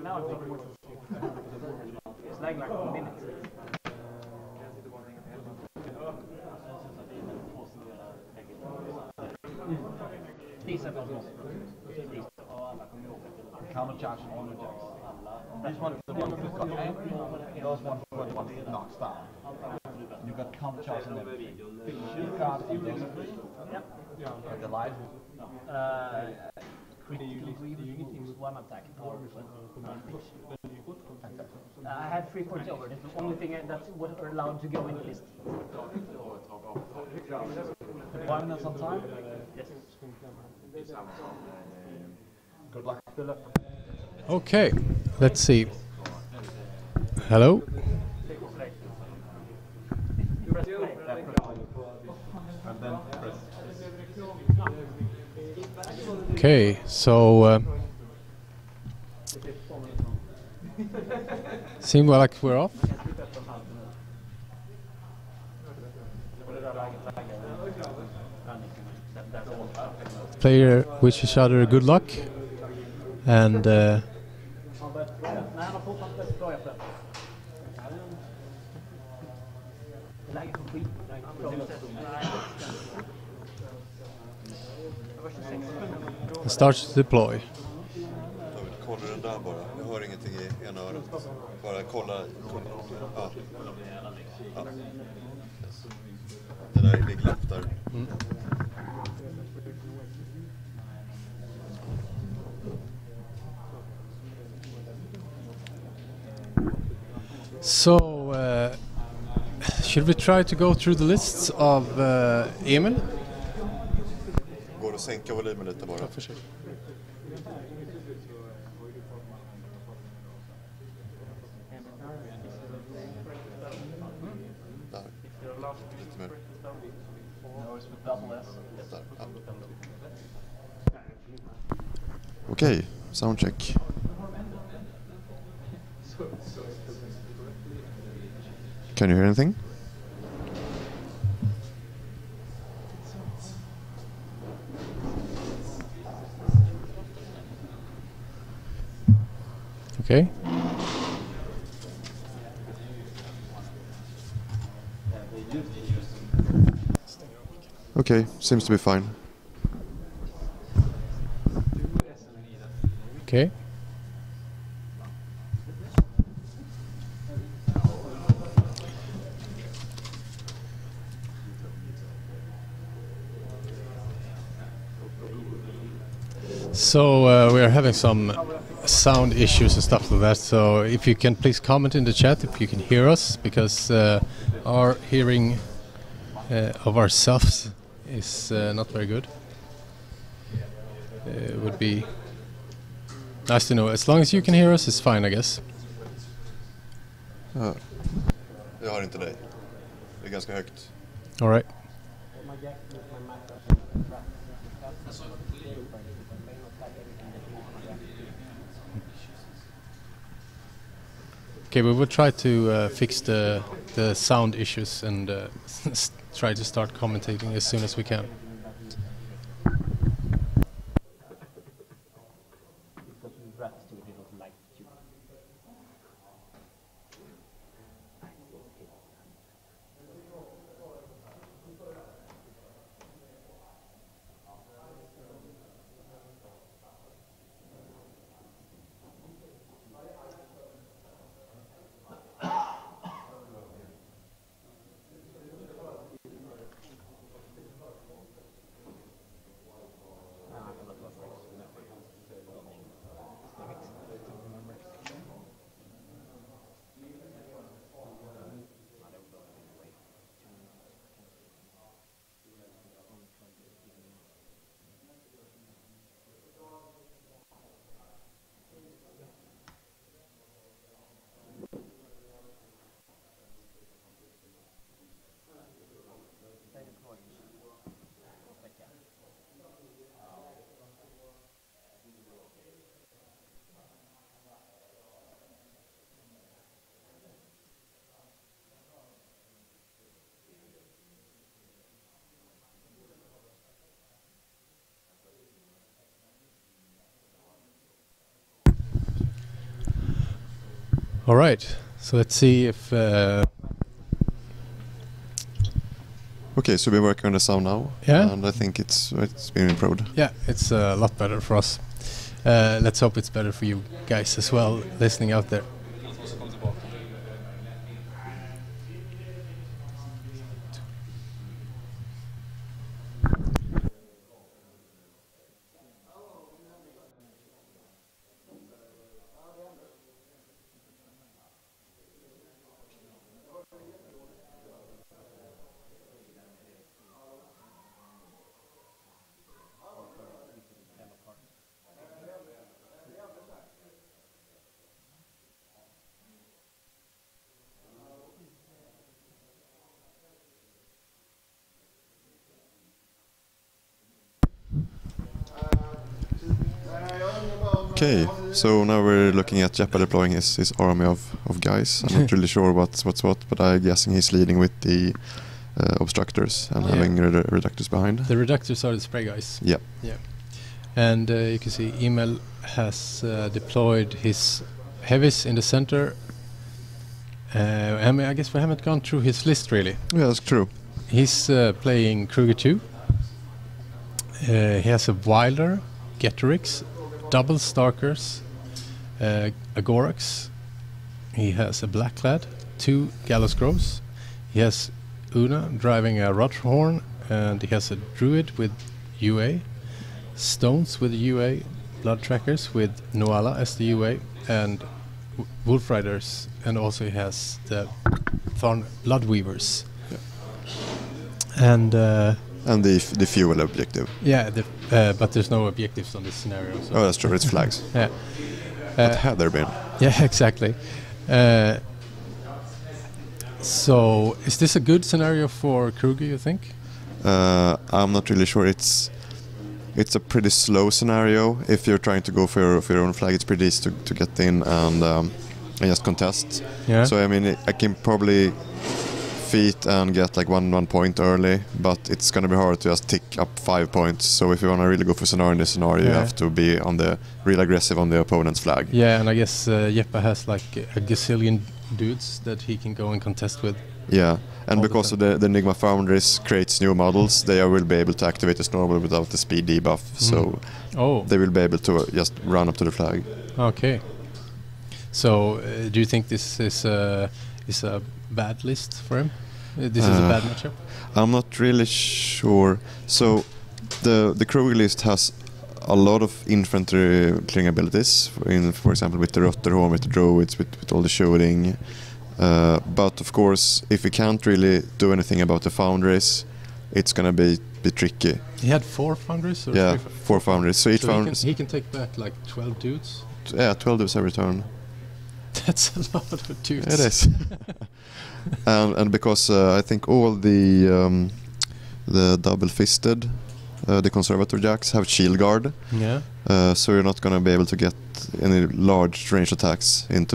Now I'm taking it's like a minute. Counter charge and all the jacks. This one is the one that got ankle, those ones were the ones that knocks down. You got counter charge and everything. Shield card and those three. Yep. At the light. Critical one attack. I had 3 points over. That's the only thing that was allowed to go in the list. Deployment on time? Yes. Good luck. Okay, let's see. Hello? And then press. Okay, so seems like we're off. Player wish each other good luck, and starts to deploy. Kolla den där bara. Jag hör ingenting i ena örat. Bara kolla. Ja. Ja. Yes. Det där är big left där. Mm. So, should we try to go through the lists of Emil? Går att sänka volymen lite bara. Försök. Där. Lite mer. Där. Ja. Okej, soundcheck. Can you hear anything? Okay. Okay, seems to be fine. Okay. So we are having some sound issues and stuff like that, so if you can please comment in the chat if you can hear us, because our hearing of ourselves is not very good. It would be nice to know. As long as you can hear us, it's fine, I guess. Jag hör inte dig. Det är ganska högt. All right. Okay, we will try to fix the sound issues and try to start commentating as soon as we can. All right, so let's see if... Okay, so we're working on the sound now. Yeah. And I think it's been improved. Yeah, it's a lot better for us. Let's hope it's better for you guys as well, listening out there. Okay, so now we're looking at Jeppa deploying his army of guys. I'm not really sure what's what, but I'm guessing he's leading with the obstructors and having reductors behind. The reductors are the spray guys. Yeah. Yeah. And you can see Emil has deployed his heavies in the center. I mean, I guess we haven't gone through his list really. Yeah, that's true. He's playing Krueger2. He has a Wilder, Getorix, double Starkers, Agorax. He has a Black Lad, 2 Gallows Groves. He has Una driving a Rothorn, and he has a Druid with UA, Stones with UA, Blood Trackers with Noala as the UA, and Wolf Riders, and also he has the Thorn Blood Weavers. Yeah. And the fuel objective. yeah, but there's no objectives on this scenario. So Oh, that's true. It's flags. yeah, What had there been? yeah, exactly. So, is this a good scenario for Kruger, you think? I'm not really sure. It's a pretty slow scenario. If you're trying to go for your own flag, it's pretty easy to get in and just contest. Yeah. So I mean, I can probably feat and get like one point early, but it's gonna be hard to just tick up 5 points. So if you wanna really go for scenario in this scenario, you Yeah. have to be on the real aggressive on the opponent's flag. Yeah, and I guess Jeppa has like a gazillion dudes that he can go and contest with. Yeah, and All the because of the Enigma Foundries creates new models, they will be able to activate as normal without the speed debuff. So Oh, they will be able to just run up to the flag. okay. So, do you think this is a bad list for him? This is a bad matchup? I'm not really sure. So the Krueger list has a lot of infantry clearing abilities, for example with the Rotterhorn, with the Druids, with all the shooting. But of course, if we can't really do anything about the Foundries, it's gonna be tricky. He had 4 foundries? Or Yeah, 3 4 Foundries. So each so foundry, he can take back like 12 dudes? yeah, 12 dudes every turn. That's a lot of dudes. It is. and because I think all the double-fisted, the conservative jacks have shield guard, Yeah. so you're not going to be able to get any large range attacks into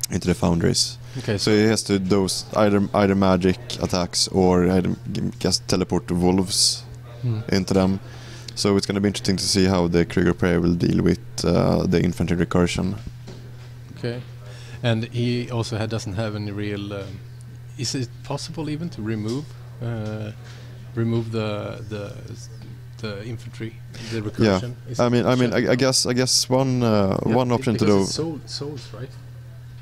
the foundries. Okay, So he has to do either magic attacks or just teleport the wolves into them. So it's going to be interesting to see how the Krueger player will deal with the infantry recursion. Okay, and he also doesn't have any real. Is it possible even to remove the infantry, the recursion? Yeah, I guess one option to do. It's souls, right?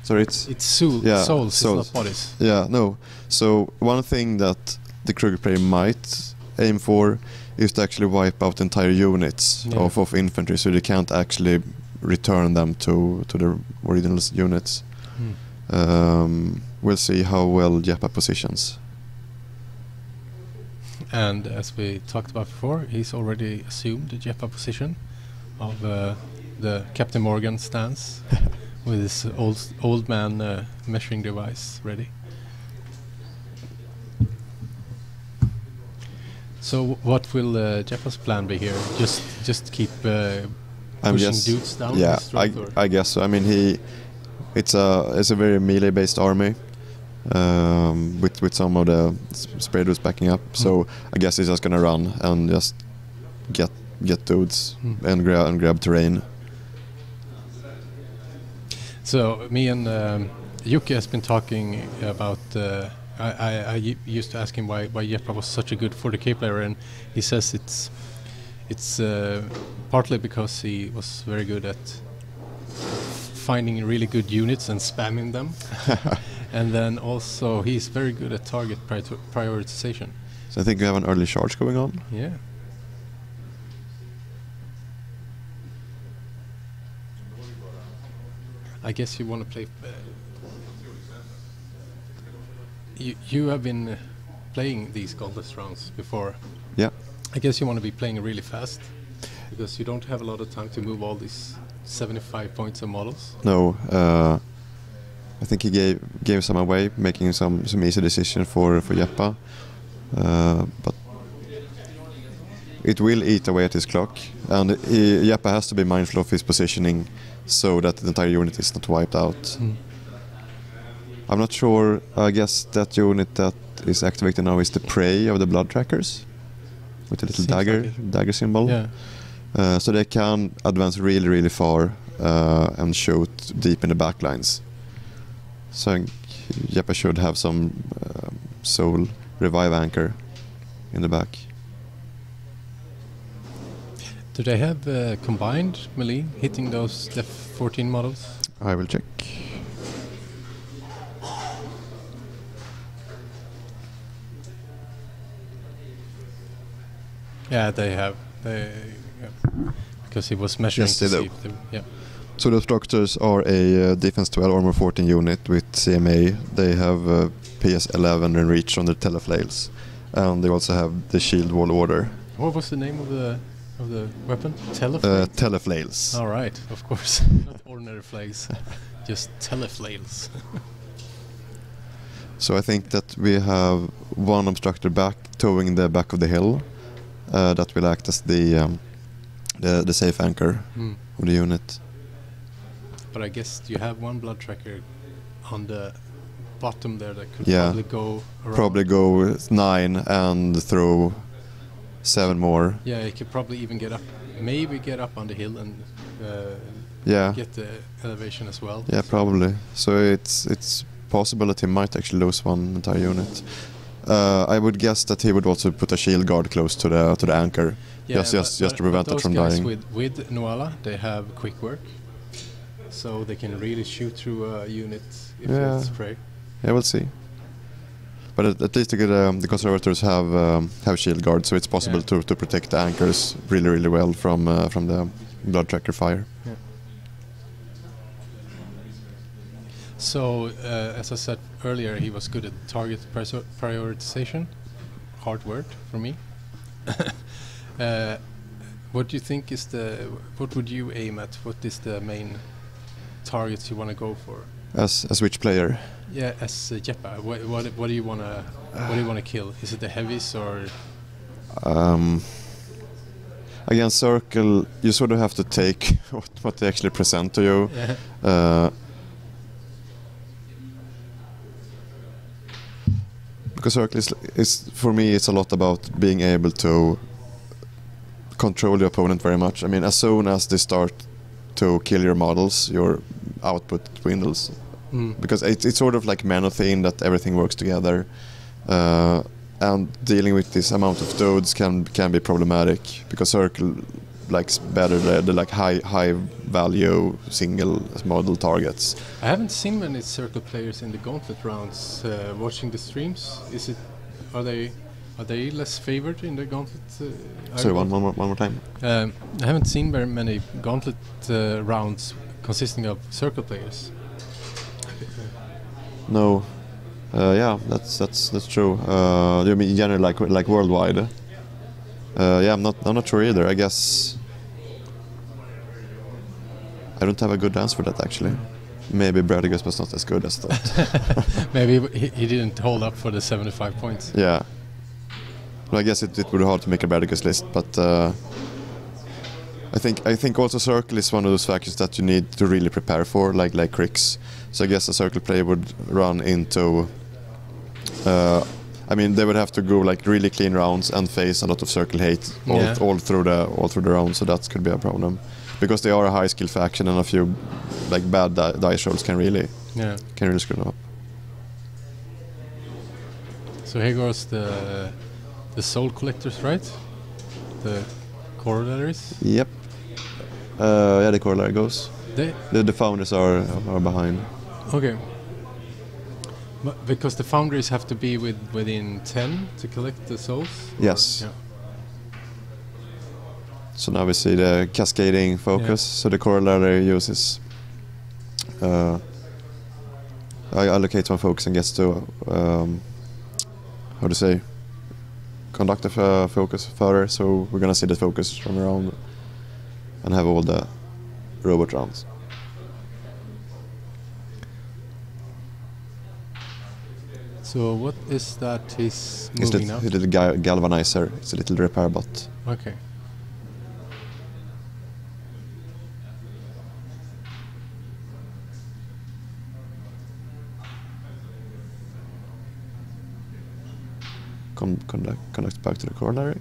Sorry, It's souls. It's not bodies. Yeah, no. So one thing that the Krueger player might aim for is to actually wipe out entire units of infantry, so they can't actually return them to the original units. We'll see how well Jeppa positions. And as we talked about before, he's already assumed the Jeppa position of the Captain Morgan stance with his old man measuring device ready. So what will Jeppa's plan be here? Just keep pushing dudes down? Yeah, his throat, or? I guess so. I mean, it's a very melee-based army with some of the spray dudes backing up. So I guess he's just gonna run and just get dudes and grab terrain. So me and Yuki has been talking about. I used to ask him why Jeppa was such a good 40k player, and he says it's partly because he was very good at finding really good units and spamming them, and then also he's very good at target prioritization. So I think you have an early charge going on. Yeah. I guess you want to play. You have been playing these Gauntlet rounds before. Yeah. I guess you want to be playing really fast because you don't have a lot of time to move all these 75 points of models. No, I think he gave some away, making some easy decision for Jeppa, but it will eat away at his clock, and Jeppa has to be mindful of his positioning so that the entire unit is not wiped out. I'm not sure. I guess that unit that is activated now is the prey of the blood trackers with a little dagger symbol. Yeah. So they can advance really far and shoot deep in the backlines. So Jeppa should have some soul revive anchor in the back. Do they have combined melee hitting those F14 models? I will check. Yeah, they have. Because he was measuring Yes, to they see do. if they, yeah. So the structures are a defense 12 armor 14 unit with CMA. They have PS 11 and reach on their teleflails, and they also have the shield wall order. What was the name of the weapon? Teleflails. Teleflails. All right, of course, not ordinary flails, just teleflails. So I think that we have one obstructor back towing the back of the hill that will act as the safe anchor of the unit. But I guess you have one blood tracker on the bottom there that could Yeah. probably go around. Probably go 9 and throw 7 more. Yeah, it could probably even get up, maybe get up on the hill and Yeah. get the elevation as well. Yeah, probably. So it's possible that he might actually lose one entire unit. I would guess that he would also put a shield guard close to the anchor, Yeah, just to prevent it from those dying. guys with Nuala, they have quick work, so they can really shoot through a unit if it's prey. Yeah, we'll see. But at least the conservators have shield guard, so it's possible to protect the anchors really well from the blood tracker fire. Yeah. So, as I said earlier, he was good at target prioritization. Hard word for me. What do you think is what would you aim at? What is the main targets you want to go for? As which player? Yeah, as Jeppa. What do you wanna kill? Is it the heavies or? Again, Circle, you sort of have to take what they actually present to you. Yeah. Because Circle is for me, it's a lot about being able to control your opponent very much. I mean, as soon as they start to kill your models, your output dwindles. Because it's sort of like Manothene, that everything works together. And dealing with this amount of dudes can be problematic, because Circle likes better the like high value single model targets. I haven't seen many Circle players in the Gauntlet rounds watching the streams. Are they less favored in the Gauntlet? Sorry, one more time. I haven't seen very many Gauntlet rounds consisting of Circle players. No, yeah, that's true. You mean in general, like worldwide? Yeah, I'm not sure either. I guess I don't have a good answer for that actually. Maybe Bradigus was not as good as thought. Maybe he didn't hold up for the 75 points. Yeah. Well, I guess it would be hard to make a Bradigus list, but I think also Circle is one of those factors that you need to really prepare for, like Krix. So I guess a Circle player would run into. I mean, they would have to go like really clean rounds and face a lot of Circle hate all through the round. So that could be a problem, because they are a high skill faction, and a few like bad dice rolls can really screw them up. So here goes the soul collectors, right? The corollaries. Yep. Yeah, the corollary goes. The founders are behind. Okay. But because the foundries have to be within 10 to collect the souls? Yes. Yeah. So now we see the cascading focus. Yeah. So the corollary uses allocates one focus and gets to how to say, conduct the focus further. So we're gonna see the focus run around and have all the robot rounds. So what is that he's moving now? It's a little galvanizer. It's a little repair bot. Okay. Conducts back to the corollary.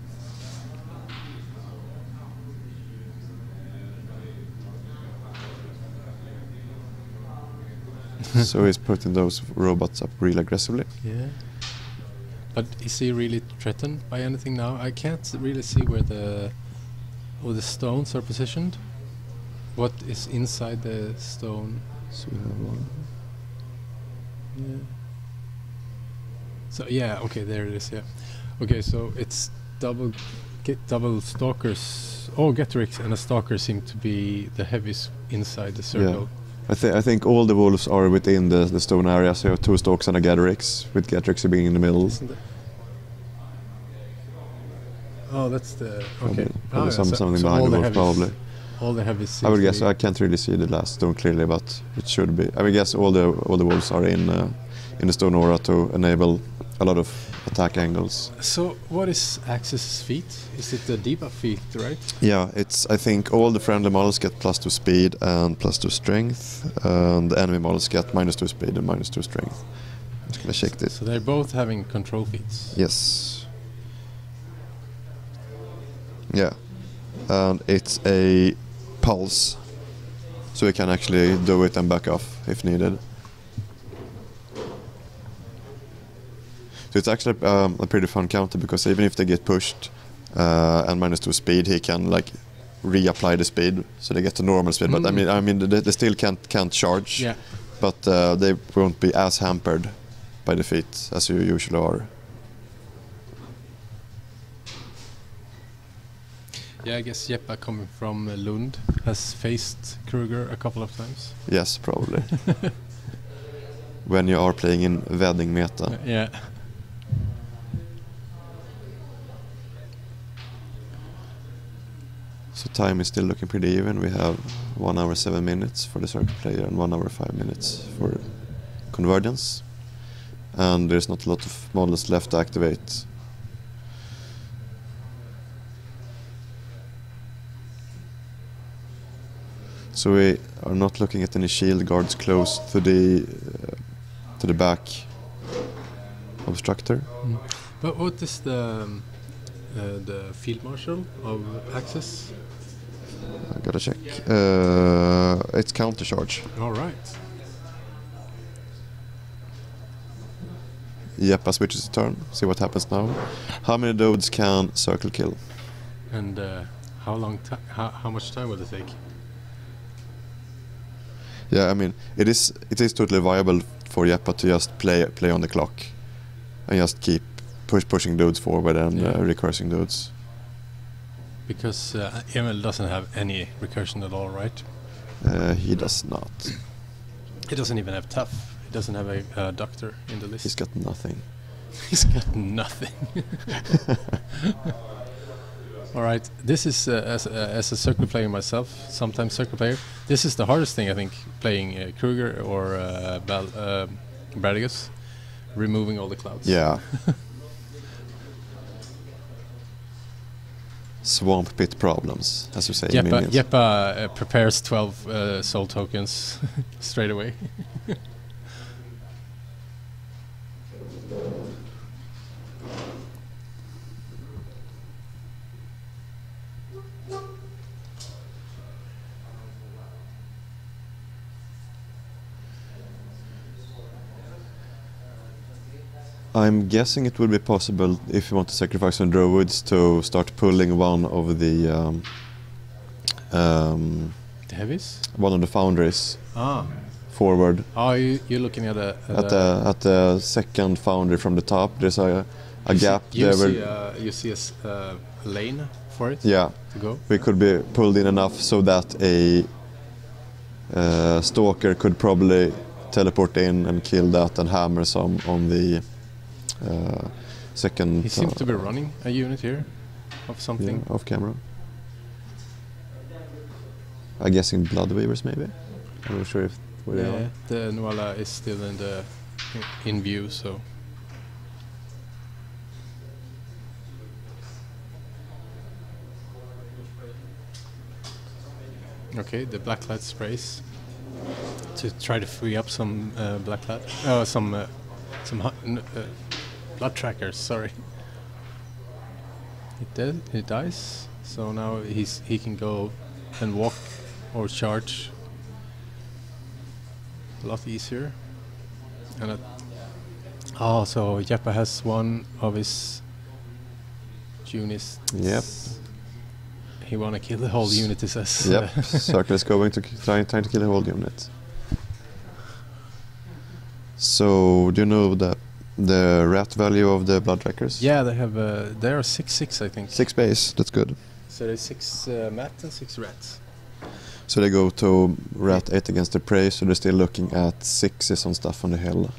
So he's putting those robots up real aggressively. Yeah. But is he really threatened by anything now? I can't really see where the stones are positioned. What is inside the stone? So we have one. Yeah. So yeah, okay, there it is. Yeah. Okay, so it's double stalkers. Oh, Getrix and a stalker seem to be the heavies inside the circle. Yeah. I think all the wolves are within the stone area. So you have 2 stalks and a Getrix, with Getrix being in the middle. Oh, that's the okay. Probably something behind the wolf, probably. All the heavies. I would guess. I can't really see the last stone clearly, but it should be. I would guess all the wolves are in the stone aura to enable a lot of attack angles. So what is Axis' feat? Is it the debuff feat, right? Yeah, I think all the friendly models get +2 speed and +2 strength, and the enemy models get -2 speed and -2 strength. I'm just gonna check this. So they're both having control feats. Yes. Yeah, and it's a pulse, so we can actually do it and back off if needed. So it's actually a pretty fun counter, because even if they get pushed and -2 speed, he can like reapply the speed, so they get to normal speed. But I mean, they still can't charge. Yeah. But they won't be as hampered by the feat as you usually are. Yeah, I guess Jeppa, coming from Lund, has faced Krueger a couple of times. Yes, probably. When you are playing in wedding meta. Yeah. So time is still looking pretty even. We have 1 hour 7 minutes for the circle player and 1 hour 5 minutes for convergence. And there's not a lot of models left to activate. So we are not looking at any shield guards close to the back obstructor. But what is the field marshal of Axis? I gotta check. It's counter charge. All right. Jeppa switches the turn. See what happens now. How many dudes can circle kill? And how much time will it take? Yeah, I mean, it is totally viable for Jeppa to just play on the clock and just keep pushing dudes forward and recursing dudes. Because Emil doesn't have any recursion at all, right? He does not. He doesn't even have tough. He doesn't have a doctor in the list. He's got nothing. He's got nothing. All right, this is as a circle player myself, sometimes circle player. This is the hardest thing, I think, playing Krueger or Bradigus, removing all the clouds. Yeah. Swamp pit problems, as you say. Jeppa prepares 12 soul tokens straight away. I'm guessing it would be possible if you want to sacrifice some druids to start pulling one of the The heavies? one of the foundries Ah. forward. Oh, you're looking at At the second foundry from the top. There's a gap you there. you see a lane for it. Yeah, to go. we could be pulled in enough so that a stalker could probably teleport in and kill that and hammer some on the second. He seems to be running a unit here of something. Yeah, off camera. I'm guessing blood weavers maybe. I'm not sure if where they are. The Nuala is still in view, so. Okay, the blacklight sprays to try to free up some blacklight, some blood trackers. Sorry, it dies. So now he can go and walk or charge a lot easier. And so Jeppa has one of his units. Yep. He wanna kill the whole unit, he says. Yep. Circle is going to trying to kill the whole unit. So do you know the rat value of the blood trackers? Yeah, they have. They are 6/6, I think. 6 base. That's good. So there's 6 mat and 6 rats. So they go to rat 8 against the prey. So they're still looking at 6s on stuff on the hill.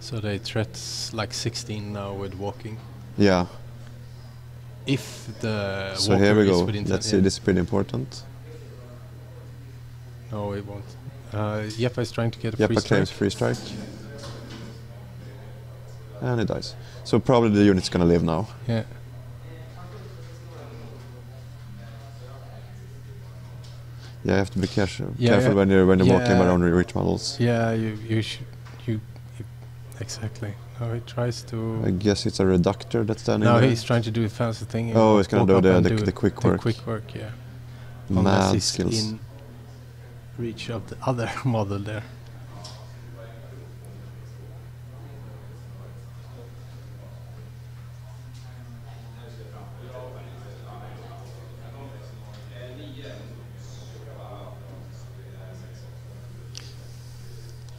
So they threat like 16 now with walking. Yeah. If the So walker here we is go. within Let's 10, see. This is pretty important. No, it won't. Jeppa is trying to get a free Jeppa strike. claims free strike. And it dies. So probably the unit's gonna live now. Yeah. Yeah, you have to be careful Yeah, when you're walking yeah. around the rich models. Yeah, you should exactly. No, he tries to. I guess it's a reductor that's standing No, there. he's trying to do a fancy thing. and Oh, he's gonna walk do up the and quick work. The quick work, yeah. Unless Mad he's skills. in reach of the other model there.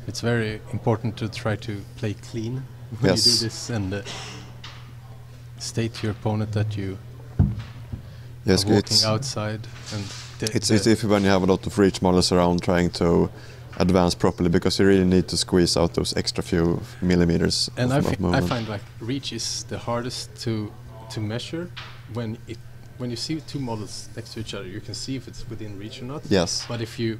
It's very important to try to play clean when you do Yes. this and state to your opponent that you Yes, are walking it's outside. And it's iffy when you have a lot of reach models around trying to advance properly, because you really need to squeeze out those extra few millimeters and of I movement. find like reach is the hardest to measure when you see two models next to each other. You can see if it's within reach or not. Yes. But if you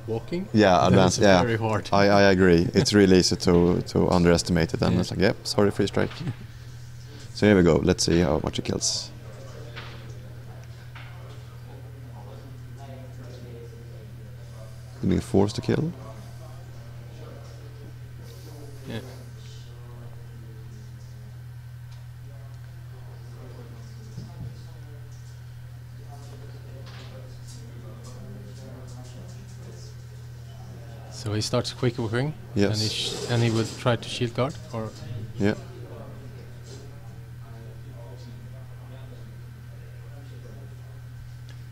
walking, Yeah, then advance. it's Yeah, very hard. I agree. It's really easy to underestimate it, and Yeah. it's like, yep, sorry, free strike. So here we go. Let's see how much it kills. Being forced to kill. Yeah. So he starts quick walking. Yes. And he would try to shield guard or. Yeah.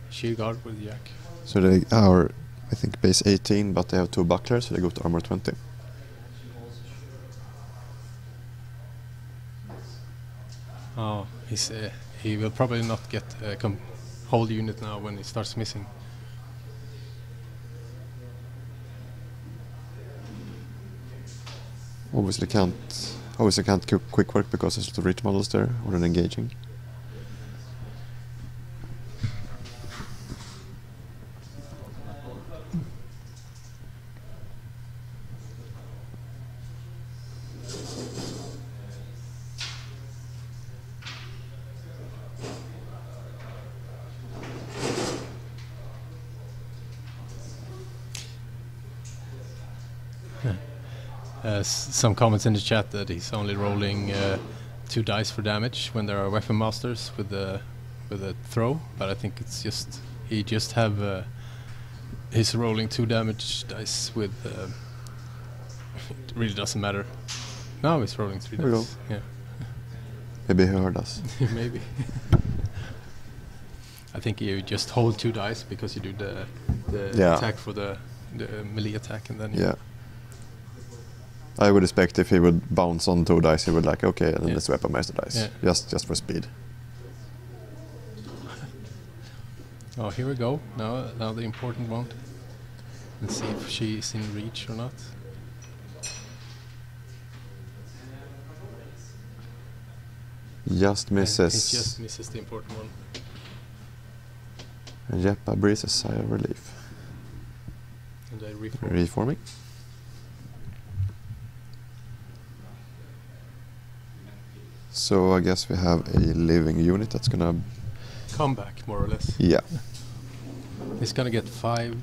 Shield guard with Jack. So they are, I think, base 18, but they have 2 bucklers, so they go to armor 20. Oh, he will probably not get a whole unit now when he starts missing. Obviously can't quick work because there's a lot of reach models there, or an engaging. Some comments in the chat that he's only rolling 2 dice for damage when there are weapon masters with a throw, but I think it's just he's rolling 2 damage dice with really doesn't matter. Now he's rolling 3 There we dice. Yeah. Maybe he heard us. Maybe. I think you just hold 2 dice because you do the attack for the melee attack, and then you Yeah. I would expect if he would bounce on 2 dice, he would like, okay, and then let's weaponize the dice. Yeah. Just for speed. Oh, here we go. Now the important one. Let's see if she's in reach or not. Just misses. It just misses the important one. And Jeppa breathes a sigh of relief. And I reform. Reforming. So I guess we have a living unit that's gonna... Come back, more or less. Yeah. He's gonna get 5.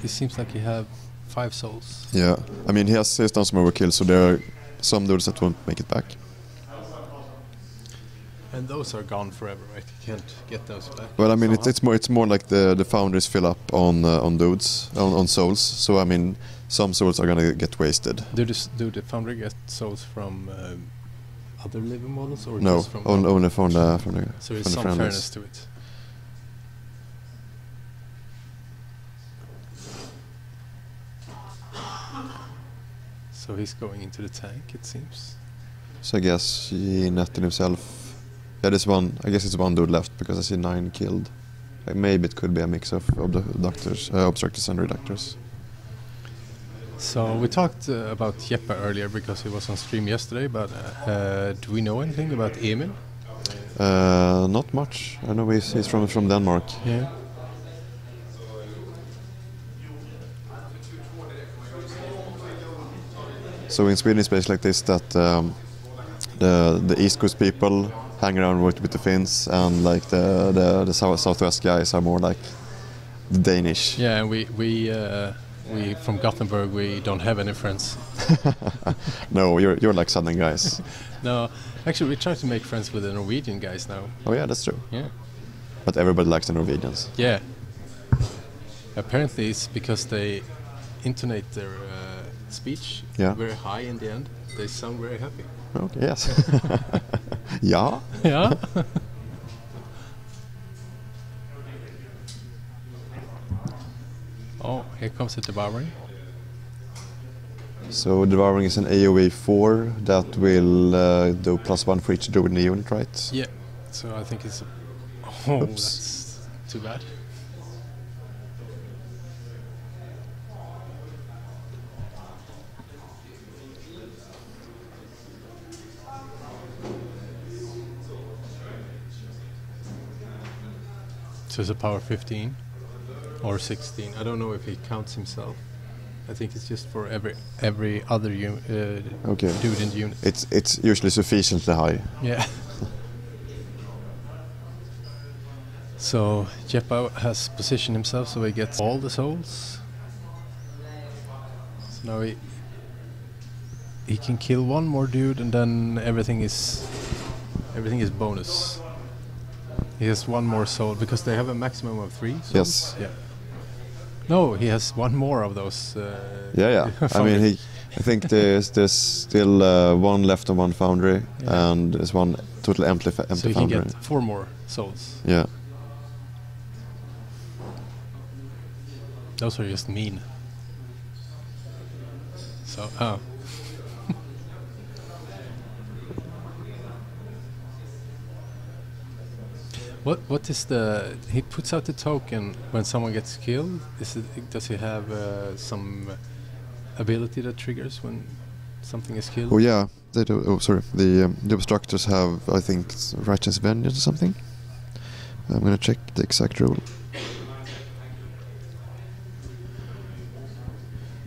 It seems like he have 5 souls. Yeah. I mean, he's done some overkill, so there are some dudes that won't make it back. And those are gone forever, right? You can't get those back. Well, I mean, somehow. it's more like the foundries fill up on dudes, on souls. So I mean, some souls are gonna get wasted. Do the foundry get souls from other living models, or No, just from only from the So there's from the some friendlies. fairness to it. So he's going into the tank, it seems. So I guess he netted himself. Yeah, there's one. I guess it's 1 dude left because I see 9 killed. Like maybe it could be a mix of the doctors, obstructors and reductors. So we talked about Jeppa earlier because he was on stream yesterday, but do we know anything about Emil? Not much. I know he's from Denmark. Yeah. So in Sweden it's basically like this, that the East Coast people hang around with the Finns, and like the southwest guys are more like the Danish. Yeah, and we from Gothenburg, we don't have any friends. No, you're like southern guys. No, actually we try to make friends with the Norwegian guys now. Oh yeah, that's true. Yeah. But everybody likes the Norwegians. Yeah. Apparently it's because they intonate their speech very high in the end. They sound very happy. Okay, yes. Yeah. Yeah. Oh, here comes the devouring. So devouring is an AoE 4 that will do +1 for each druid in the unit, right? Yeah. So I think it's oh, Oops. that's too bad. So it's a power 15 or 16. I don't know if he counts himself. I think it's just for every other dude in the unit. It's usually sufficiently high. Yeah. So Jeppa has positioned himself so he gets all the souls. So now he can kill 1 more dude, and then everything is bonus. He has 1 more soul because they have a maximum of 3 souls. Yes. Yeah. No, he has 1 more of those. Yeah. I mean, I think there's still 1 left on 1 foundry, and there's 1 total empty foundry. So he can get 4 more souls. Yeah. Those are just mean. So, oh. What is the... He puts out the token when someone gets killed. Does he have some ability that triggers when something is killed? Oh yeah, they do. Oh sorry, the obstructors have, I think, righteous vengeance or something. I'm gonna check the exact rule.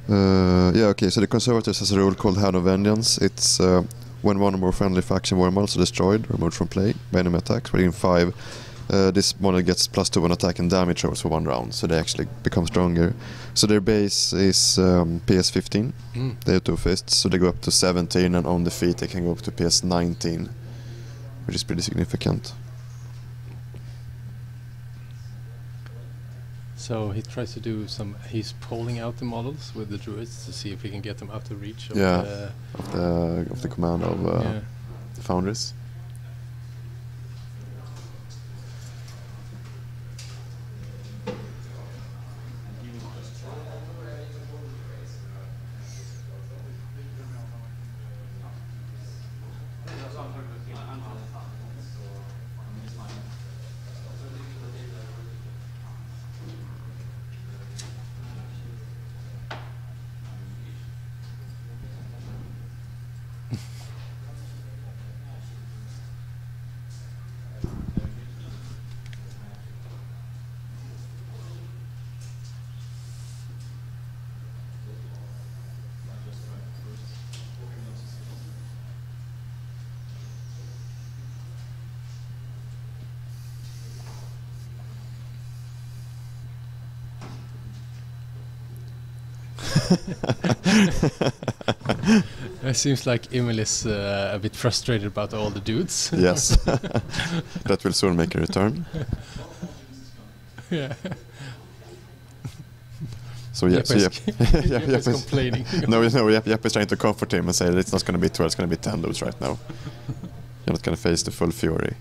Yeah, okay, so the Conservators has a rule called Hand of Vengeance. It's when 1 or more friendly faction war models are destroyed or removed from play by enemy attacks within 5, this model gets +2 on attack and damage rolls for 1 round, so they actually become stronger. So their base is PS 15, they have 2 fists, so they go up to 17, and on defeat they can go up to PS 19, which is pretty significant. So he tries to do some. He's pulling out the models with the druids to see if he can get them out of reach of of the command of the founders. It seems like Emil is a bit frustrated about all the dudes. Yes, that will soon make a return. Yeah. So yeah, Jeppa is complaining. Jeppa is trying to comfort him and say that it's not going to be 12, it's going to be 10 dudes right now. You're not going to face the full fury.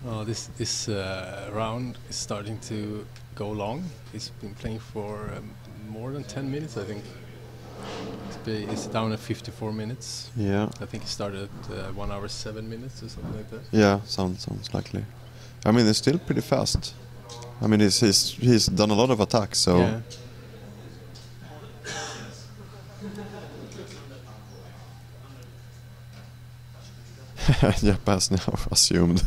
Oh, this round is starting to go long. He's been playing for more than 10 minutes, I think. It's down at 54 minutes. Yeah. I think he started at 1 hour 7 minutes or something like that. Yeah, sounds likely. I mean, it's still pretty fast. I mean, he's done a lot of attacks, so. Yeah. Jeppa has now assumed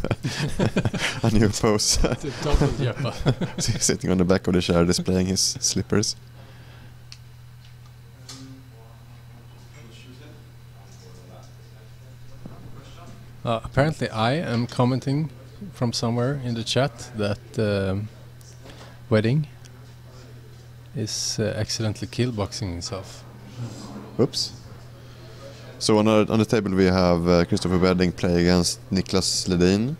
a new pose. The double Jeppa. Sitting on the back of the chair displaying his slippers. Apparently I am commenting from somewhere in the chat that Wedding is accidentally killboxing himself. Oops. So on the table we have Christopher Wedding play against Niklas Ledin,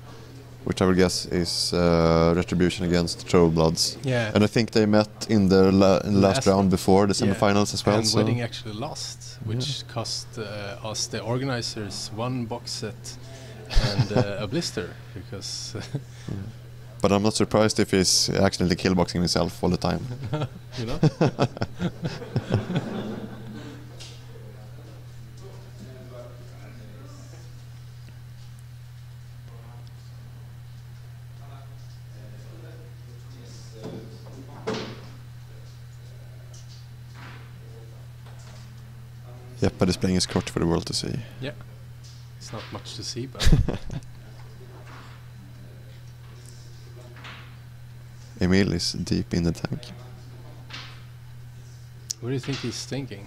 which I will guess is retribution against Trollbloods. Yeah. And I think they met in the last round before the semifinals as well. And so Wedding actually lost, which cost us, the organizers, 1 box set and a blister, because... But I'm not surprised if he's accidentally killboxing himself all the time. You know? Jeppa displaying his crotch for the world to see. Yeah. It's not much to see, but... Emil is deep in the tank. What do you think he's thinking?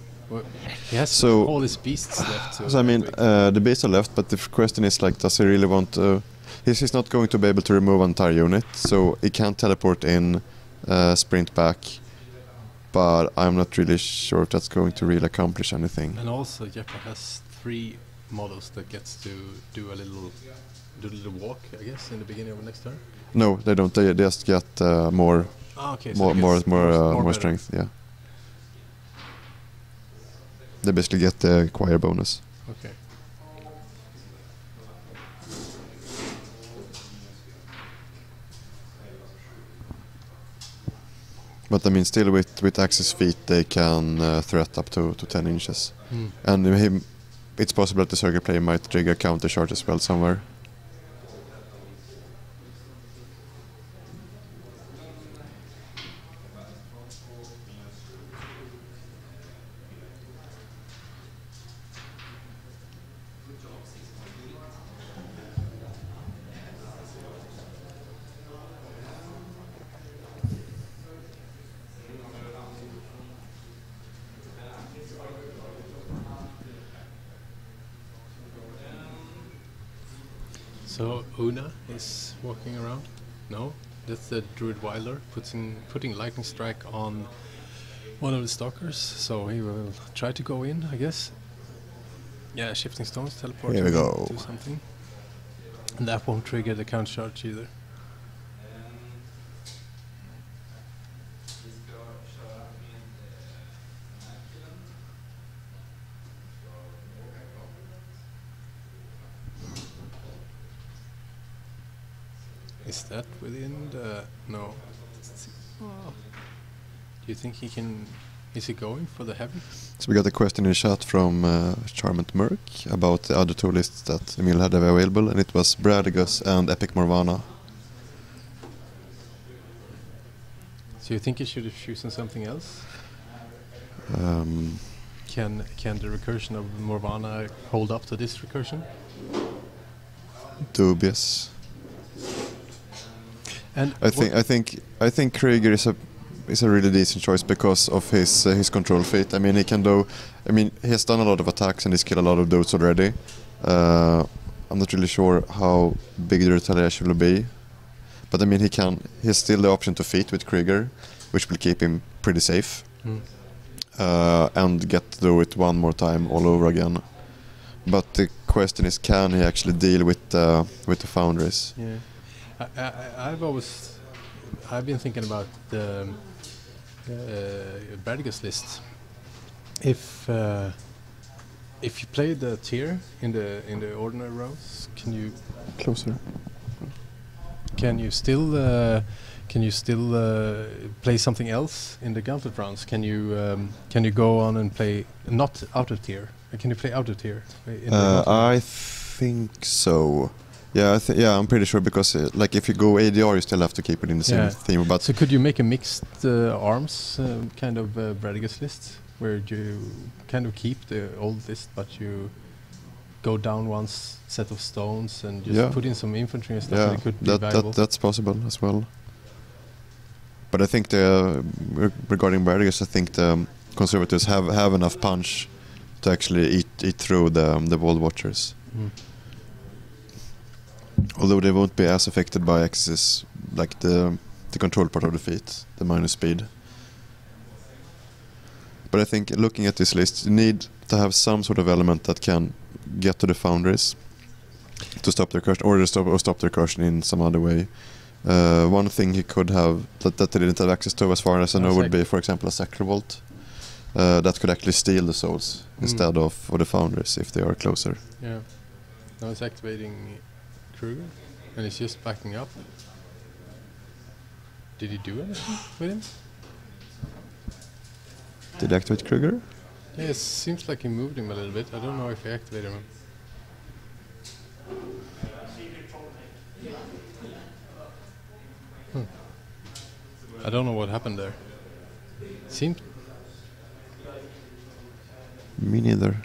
He has So- all his beasts left. So I mean, the beasts are left, but the question is like, does he really want to... He's not going to be able to remove an entire unit, so he can't teleport in, sprint back, but I'm not really sure if that's going to really accomplish anything. And also Jeppa has 3 models that gets to do a little walk, I guess, in the beginning of next turn. No, they don't. They just get more Okay, so more strength. Yeah. They basically get the choir bonus. Okay. But I mean, still with Axe's feet, they can threat up to 10 inches. Hmm. And it's possible that the circuit player might trigger counter charge as well somewhere. So Una is walking around. No, that's the Druid Wilder putting lightning strike on one of the stalkers, so he will try to go in, I guess. Yeah, shifting stones, teleport Here we go. to something. And that won't trigger the counter charge either. Is that within the... no. Oh. Do you think he can... is he going for the heavy? So we got a question in the chat from Charmant Merc about the other two lists that Emil had available, and it was Bradigus and Epic Morvana. So you think he should have chosen something else? Can the recursion of Morvana hold up to this recursion? Dubious. And I think Krueger is a really decent choice because of his control feat. I mean, he can do. I mean, he has done a lot of attacks and he's killed a lot of dudes already. I'm not really sure how big the retaliation will be, but I mean, he has still the option to feat with Krueger, which will keep him pretty safe, and get to do it one more time all over again. But the question is, can he actually deal with the foundries? Yeah. I've been thinking about the Bradigus list. If you play the tier in the ordinary rows, can you Closer. Can you still play something else in the Gauntlet rounds? Can you go on and play not out of tier? Can you play out of tier? I think so. Yeah, I'm pretty sure because like if you go ADR, you still have to keep it in the same theme. But so could you make a mixed arms kind of Bradigus list where you kind of keep the old list, but you go down one set of stones and just put in some infantry and stuff? Yeah, that it could be valuable. that's possible as well. But I think regarding Bradigus, I think the conservatives have enough punch to actually eat through the World Watchers. Although they won't be as affected by X's, like the control part of the feat, the minus speed. But I think looking at this list, you need to have some sort of element that can get to the foundries to stop their recursion, or stop their recursion in some other way. One thing he could have that they didn't have access to, as far as I know, would be, for example, a Sacral Vault that could actually steal the souls instead of the foundries if they are closer. Yeah. Now it's activating Krueger, and it's just backing up. Did he do anything with him? Did he activate Krueger? Yeah, it seems like he moved him a little bit. I don't know if he activated him. I don't know what happened there. Seemed... Me neither.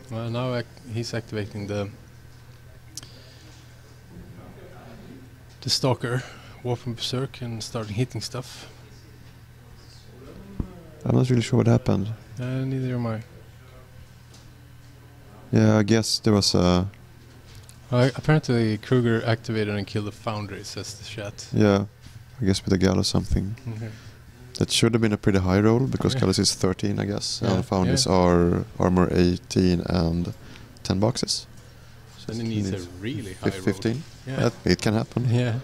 Well, now he's activating the Stalker, warping berserk and starting hitting stuff. I'm not really sure what happened. Neither am I. Yeah, I guess there was a... apparently Krueger activated and killed the foundry, says the chat. Yeah, I guess with a gal or something. Okay. That should have been a pretty high roll, because Gallus is 13, I guess, and foundries yeah. are armor 18 and 10 boxes. So then he needs a really high 15? roll. Yeah. It can happen. Yeah.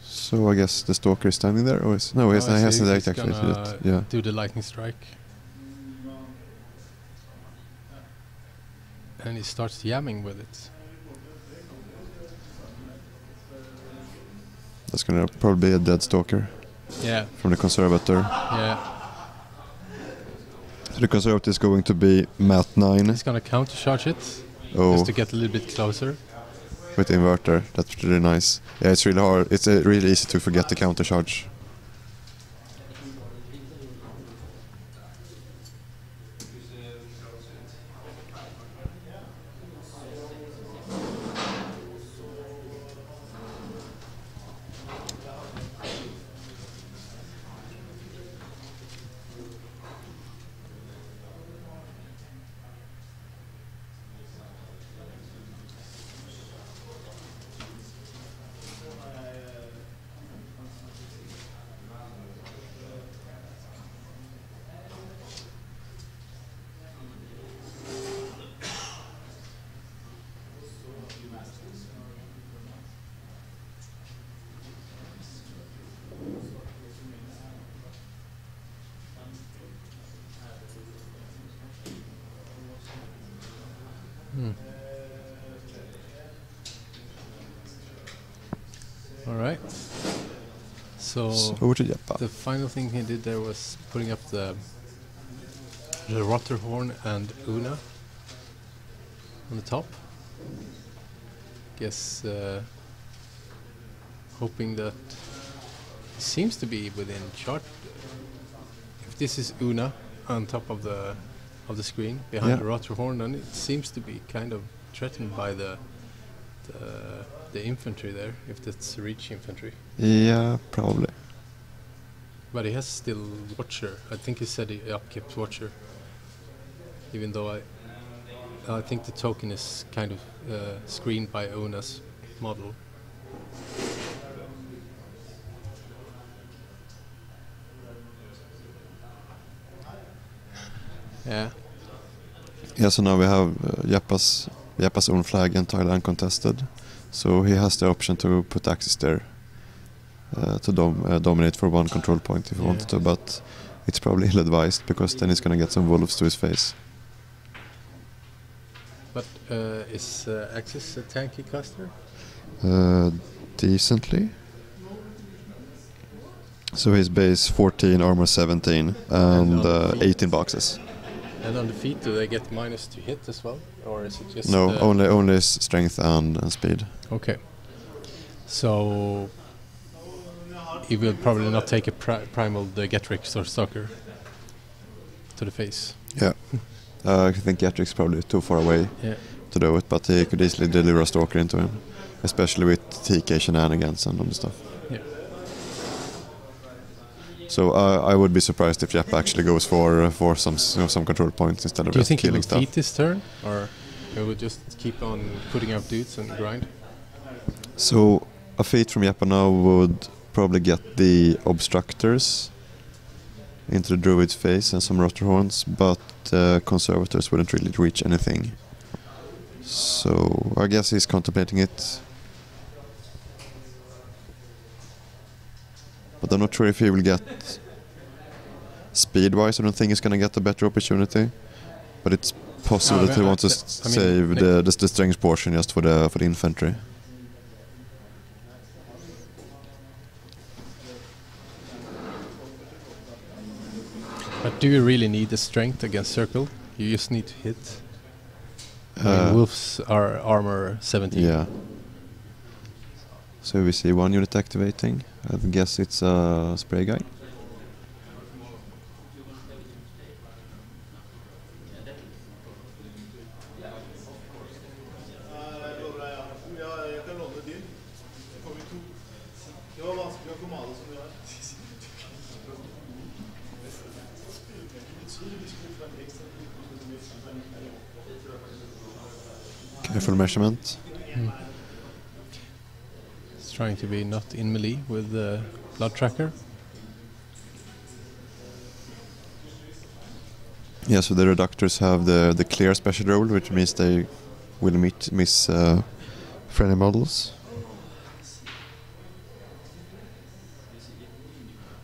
So I guess the Stalker is standing there, or is... No, he hasn't activated it. Yeah. Do the lightning strike. And he starts yamming with it. That's gonna probably be a dead Stalker. Yeah. From the Conservator. Yeah. So the Conservator is going to be Mat 9. He's gonna counter charge it. Oh. Just to get a little bit closer. With the inverter. That's really nice. Yeah, it's really hard. It's really easy to forget the counter charge. All right. So over to Jeppa. the final thing he did there was putting up the Rotterhorn and Una on the top. Guess hoping that it seems to be within chart. If this is Una on top of the screen behind the Rotterhorn, then it seems to be kind of threatened by the infantry there, if that's reach infantry. Yeah, probably. But he has still Watcher. I think he said he upkept Watcher. Even though I think the token is kind of screened by Una's model. Yeah. Yeah, so now we have Jeppa's own flag entirely uncontested. So he has the option to put Axis there to dominate for one control point if he wanted to, but it's probably ill-advised because then he's going to get some wolves to his face. But is Axis a tanky cluster? Decently. So his base 14, armor 17, and 18 boxes. And on the feet, do they get minus to hit as well, or is it just? No, only strength and speed. Okay. So he will probably not take a primal the Getrix or Stalker to the face. Yeah. I think Getrix probably too far away to do it, but he could easily deliver a Stalker into him, especially with TK shenanigans and all the stuff. Yeah. So I would be surprised if Jeppa actually goes for some control points instead of just killing stuff. Do you think he will feed this turn, or he will just keep on putting out dudes and grind? So a feat from Jeppa now would probably get the Obstructors into the Druid's face and some Rotterhorns, but Conservators wouldn't really reach anything. So I guess he's contemplating it. But I'm not sure if he will get speed-wise. I don't think he's going to get a better opportunity. But it's possible that he wants to save the strength portion just for the infantry. But do you really need the strength against Circle? You just need to hit. Wolves are armor 17. Yeah. So we see one unit activating. I guess it's a spray guy. Careful measurement. It's trying to be not in melee with the Blood Tracker. Yeah, so the Reductors have the clear special role, which means they will miss friendly models.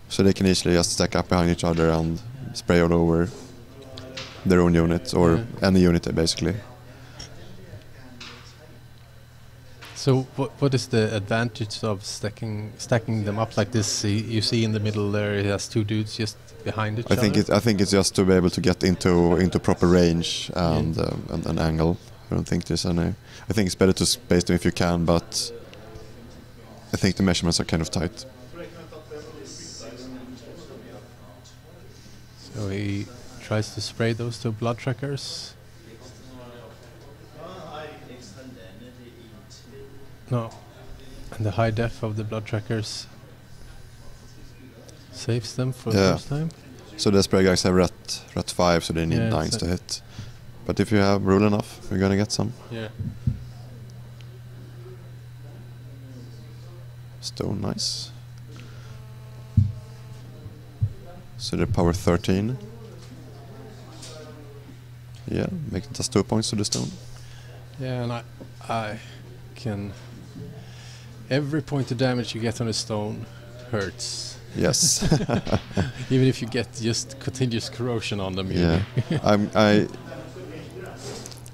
So they can easily just stack up behind each other and spray all over their own unit, or any unit basically. So what is the advantage of stacking them up like this? You see in the middle there, it has two dudes just behind each other. I think it's just to be able to get into proper range and an angle. I don't think there's any. I think it's better to space them if you can, but I think the measurements are kind of tight. So he tries to spray those two Blood Trackers. No, and the high def of the Blood Trackers saves them for the first time. So the spray guys have ret 5, so they need 9s to hit. But if you have rule enough, you're gonna get some. Yeah. Stone, nice. So they're power 13. Yeah, make it just 2 points to the stone. Yeah, and I can. Every point of damage you get on a stone hurts. Yes. Even if you get just continuous corrosion on them. Yeah.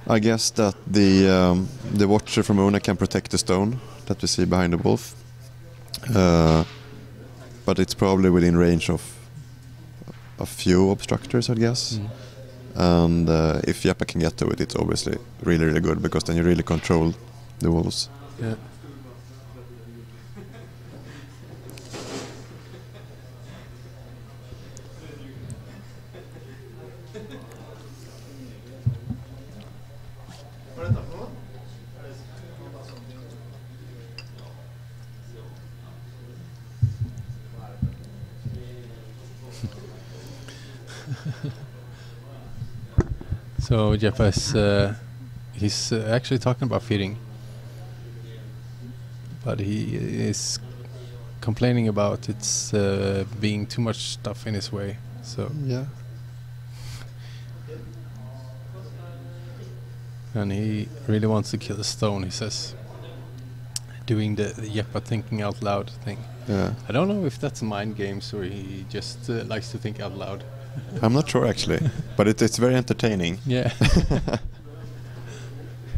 I guess that the Watcher from Una can protect the stone that we see behind the wolf. But it's probably within range of a few obstructors, I guess. And if Jeppa can get to it, it's obviously really, really good, because then you really control the wolves. Yeah. So Jeppa is he's actually talking about feeding, but he is complaining about it's being too much stuff in his way. So Yeah. and he really wants to kill the stone, he says, doing the Jeppa thinking out loud thing. Yeah. I don't know if that's mind games or he just likes to think out loud. I'm not sure actually, but it's very entertaining. Yeah.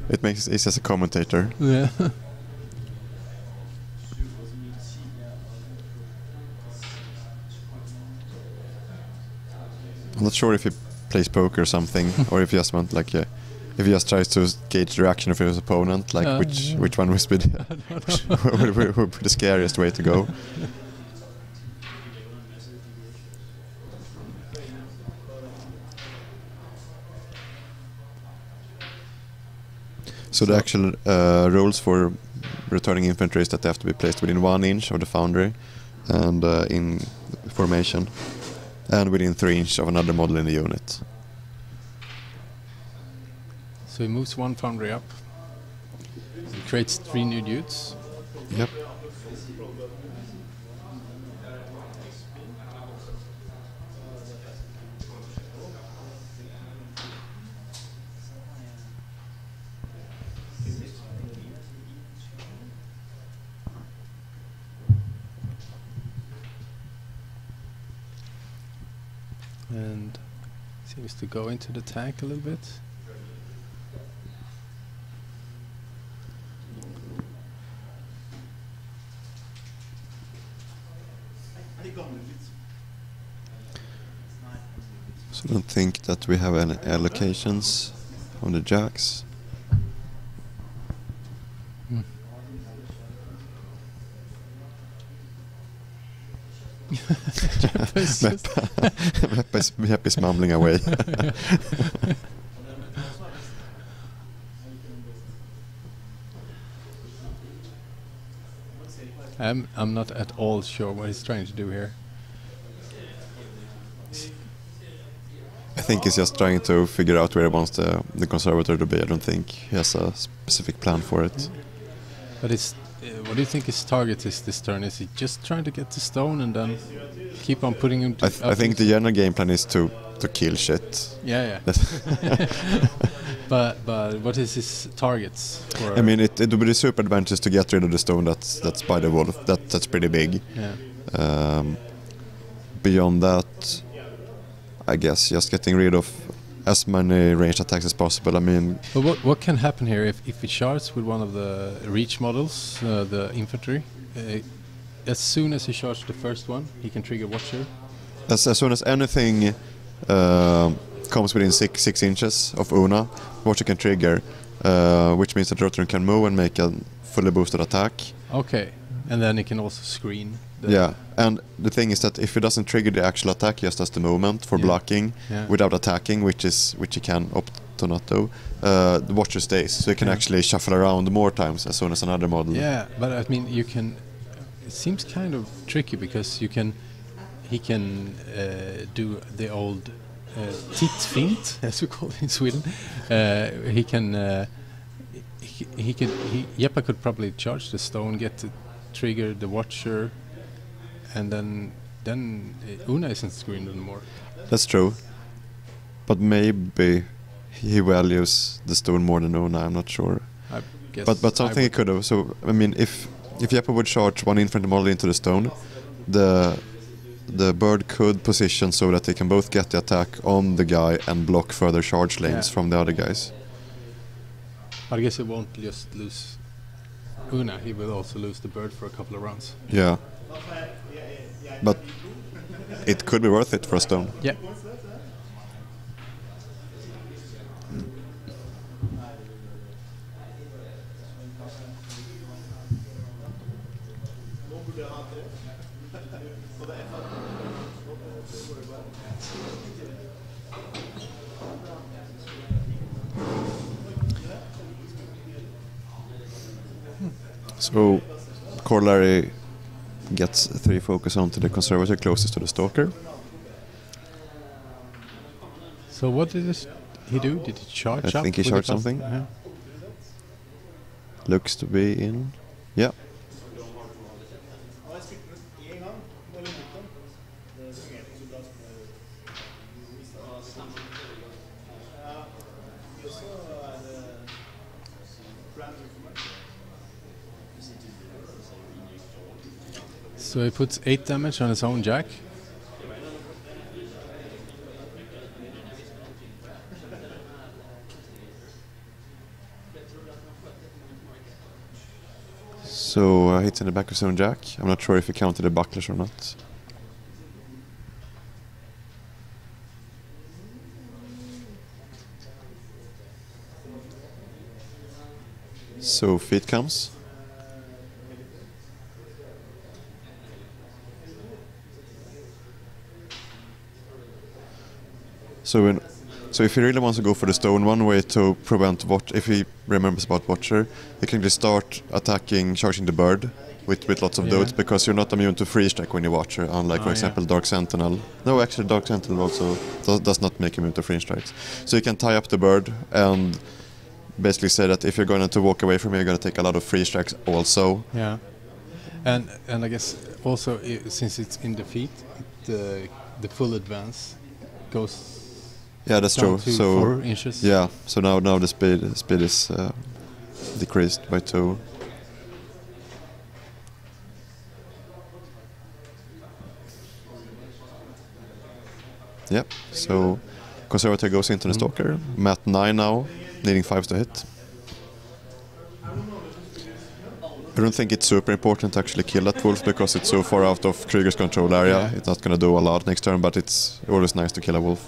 It makes it as a commentator. Yeah. I'm not sure if he plays poker or something, or if he just want if he just tries to gauge the reaction of his opponent, like which one would be would be the scariest way to go. So the actual rules for returning infantry is that they have to be placed within 1 inch of the foundry, and in formation, and within 3 inches of another model in the unit. So he moves 1 foundry up. He creates 3 new dudes. Yep. And seems to go into the tank a little bit. So I don't think that we have any allocations on the jacks. Jeppa is mumbling away. I'm not at all sure what he's trying to do here. I think he's just trying to figure out where he wants the conservator to be. I don't think he has a specific plan for it. But it's what do you think his target is this turn? Is he just trying to get the stone and then keep on putting him? I think the general game plan is to kill shit. Yeah. But what is his targets? For I mean, it would be super advantageous to get rid of the stone that's by the wolf. That's pretty big. Yeah. Beyond that, I guess just getting rid of as many ranged attacks as possible. I mean, but what can happen here if he charges with one of the reach models, the infantry? As soon as he charges the first one, he can trigger Watcher. As soon as anything comes within 6 inches of Una, Watcher can trigger, which means that Rotor can move and make a fully boosted attack. Okay, and then he can also screen. Yeah, and the thing is that if he doesn't trigger the actual attack, he just does the movement for blocking without attacking, which he can opt to not do. The Watcher stays, so he can actually shuffle around more times as soon as another model. Yeah, but I mean, you can. It seems kind of tricky because he can do the old tittfint, as we call it in Sweden. Jeppa could probably charge the stone, get to trigger the Watcher, and then Una isn't screened anymore. That's true, but maybe he values the stone more than Una. I'm not sure. I guess but something he could have. So I mean, if Jeppa would charge one infantry model into the stone, the bird could position so that they can both get the attack on the guy and block further charge lanes from the other guys. But I guess he won't just lose Una, he will also lose the bird for a couple of rounds. Yeah. But it could be worth it for a stone. Yeah. So Corollary gets 3 focus onto the conservator closest to the stalker. So what did he do? Did he charge up? I think he with charged the something. Yeah. Looks to be in. Yeah. So he puts 8 damage on his own jack. So hits in the back of his own jack. I'm not sure if he counted the bucklers or not. So feet comes. So if he really wants to go for the stone, one way to prevent if he remembers about Watcher, he can just start attacking, charging the bird with lots of dots, because you're not immune to freeze strike when you Watcher, unlike, for example, Dark Sentinel. No, actually, Dark Sentinel also does not make immune to freeze strikes. So you can tie up the bird and basically say that if you're going to walk away from me, you're going to take a lot of freeze strikes also. Yeah. And I guess also since it's in defeat, the full advance goes. Yeah, that's down true. to So 4 inches. yeah, so now the speed is decreased by 2. Yep. So conservator goes into the stalker. Mat 9 now, needing 5s to hit. I don't think it's super important to actually kill that wolf because it's so far out of Krueger's control area. Yeah. It's not going to do a lot next turn, but it's always nice to kill a wolf.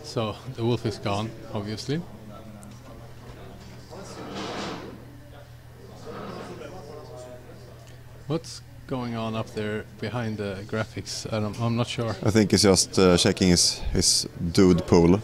So the wolf is gone, obviously. What's going on up there behind the graphics? I'm not sure. I think he's just checking his dude pool.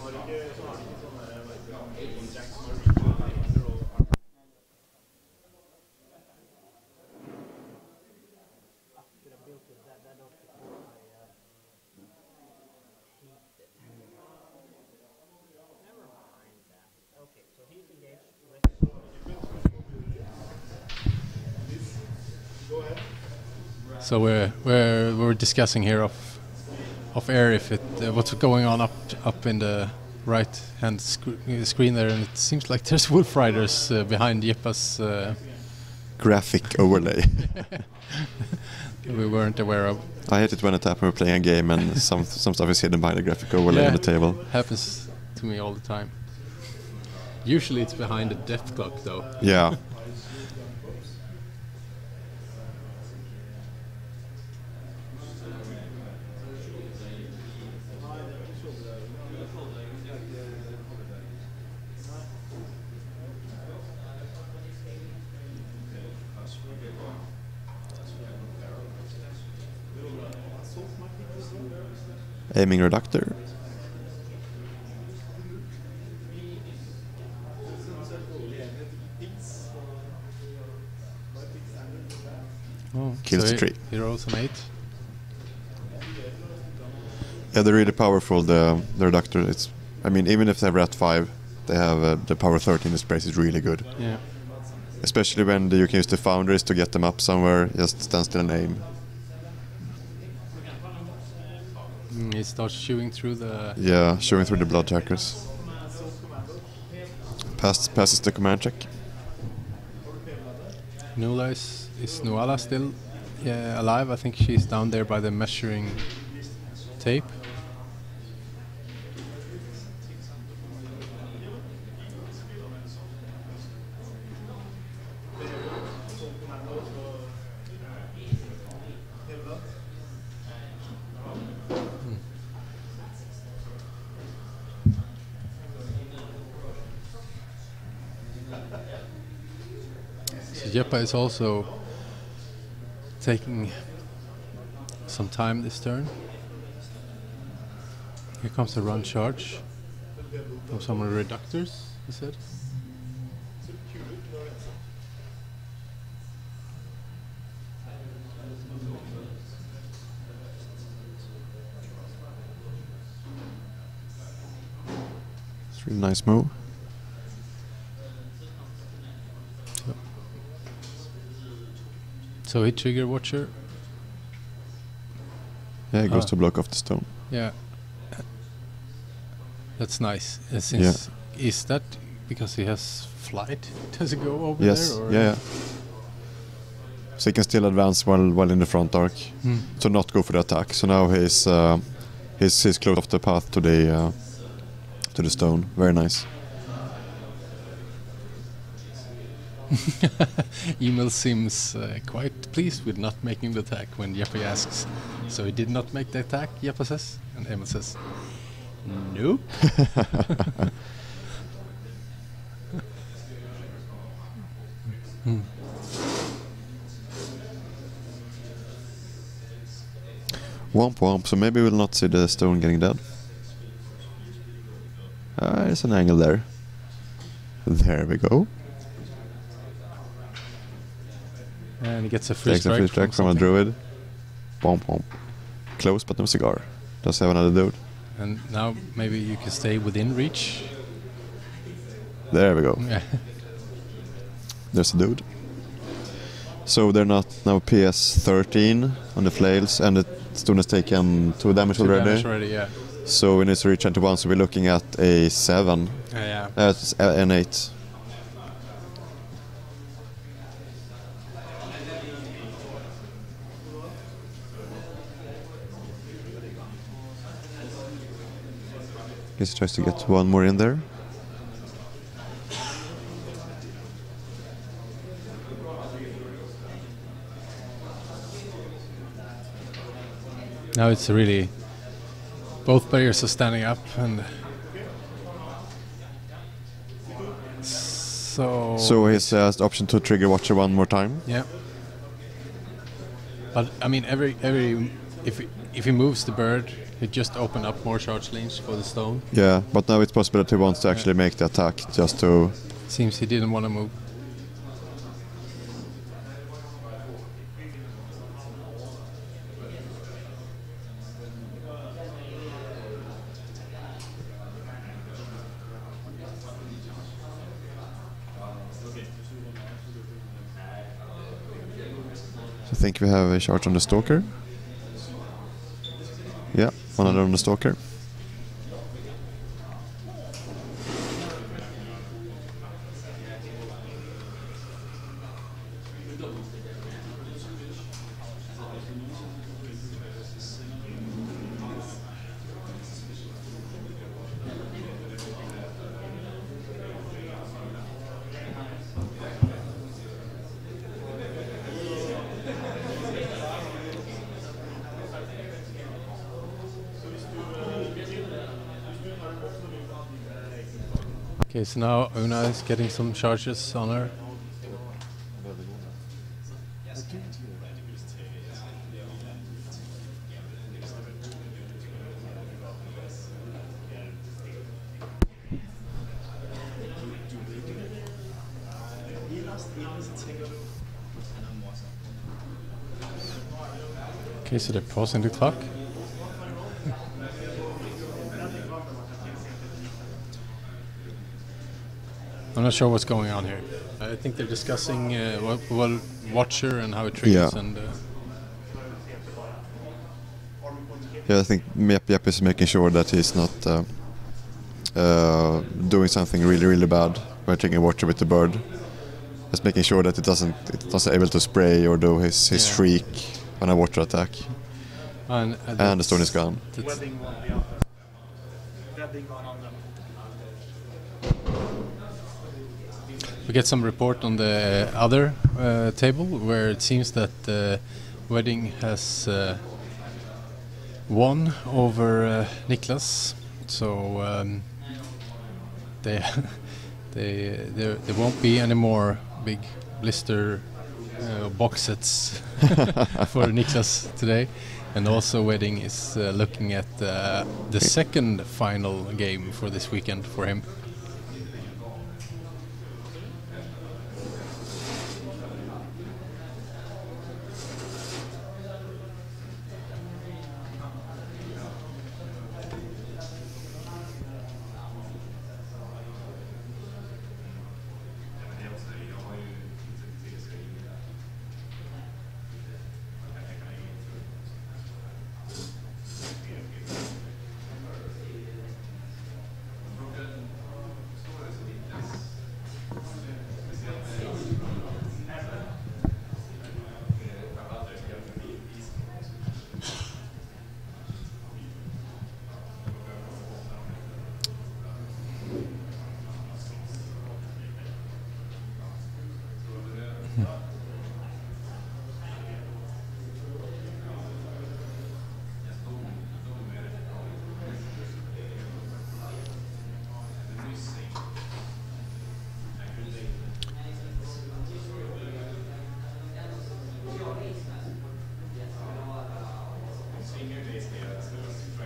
So we're discussing here off air if what's going on up in the right hand screen there, and it seems like there's wolf riders behind Jeppa's Graphic overlay. we weren't aware of. I hate it when it happens when we're playing a game and some stuff is hidden by the graphic overlay on the table. Happens to me all the time. Usually it's behind the death clock though. Yeah. Aiming reductor. Oh, Kills so the tree. He rolls an 8. Yeah, they're really powerful. The reductor. I mean, even if they have rat 5, they have the power 13 display is really good. Yeah. Especially when you can use the foundries to get them up somewhere. Just stand still and aim. He starts chewing through the... Yeah, showing through the blood trackers. Passes the command check. Nuala is Nuala still alive? I think she's down there by the measuring tape. Jeppa is also taking some time this turn. Here comes the run charge from some of the reductors, he said. It's a really nice move. So he trigger watcher. Yeah, he goes to block off the stone. Yeah, that's nice. Since is that because he has flight? Does it go over yes. there? Or Yeah. So he can still advance while in the front arc, to not go for the attack. So now he's close off the path to the stone. Very nice. Emil seems quite pleased with not making the attack when Jeppa asks. So he did not make the attack, Jeppa says. And Emil says, nope. Womp womp, so maybe we'll not see the stone getting dead. There's an angle there. There we go. And he gets a free Takes a free strike from a druid. Womp womp. Close but no cigar. Does have another dude. And now maybe you can stay within reach. There we go. Yeah. There's a dude. So they're not now PS 13 on the flails, and the stone has taken 2 damage Two already. damage already, yeah. So we need to reach 21, so we're looking at a 7. Yeah. An 8. Guess he tries to get one more in there. Now it's really both players are standing up, and so he has the option to trigger Watcher one more time. Yeah. But I mean, if he moves the bird, it just open up more charge lanes for the stone. Yeah, but now it's possible that he wants to actually make the attack just to... Seems he didn't want to move. I think we have a charge on the Stalker. Yeah, another on the Stalker. Okay, so now Una is getting some charges on her. Okay, so they're pausing the clock. I'm not sure what's going on here. I think they're discussing Watcher and how it triggers. Yeah. And Yeah, I think Jeppa is making sure that he's not doing something really, really bad by taking water with the bird. Just making sure that it's not able to spray or do his shriek on a water attack. And the stone is gone. Webbing won't be on there. Webbing gone on them. We get some report on the other table where it seems that Wedding has won over Niklas. So there won't be any more big blister box sets for Niklas today. And also Wedding is looking at the second final game for this weekend for him.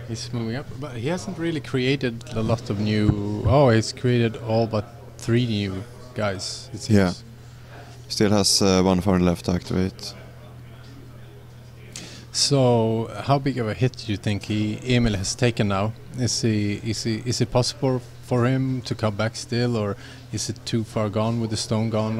He's moving up, but he hasn't really created a lot of new... Oh, he's created all but 3 new guys, it seems. Yeah. Still has 1 farm left to activate. So, how big of a hit do you think Emil has taken now? Is it possible for him to come back still, or is it too far gone with the stone gone,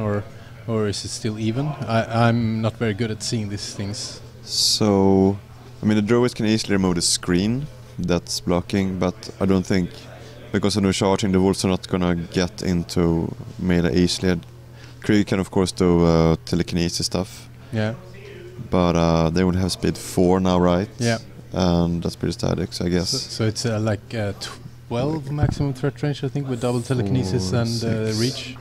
or is it still even? I'm not very good at seeing these things. So, I mean, the druids can easily remove the screen that's blocking, but I don't think, because of no charging, the wolves are not gonna get into melee easily. Krueger can of course do telekinesis stuff. Yeah. But they would have speed 4 now, right? Yeah. And that's pretty static, so I guess. So it's like 12 maximum threat range, I think, with double telekinesis and reach.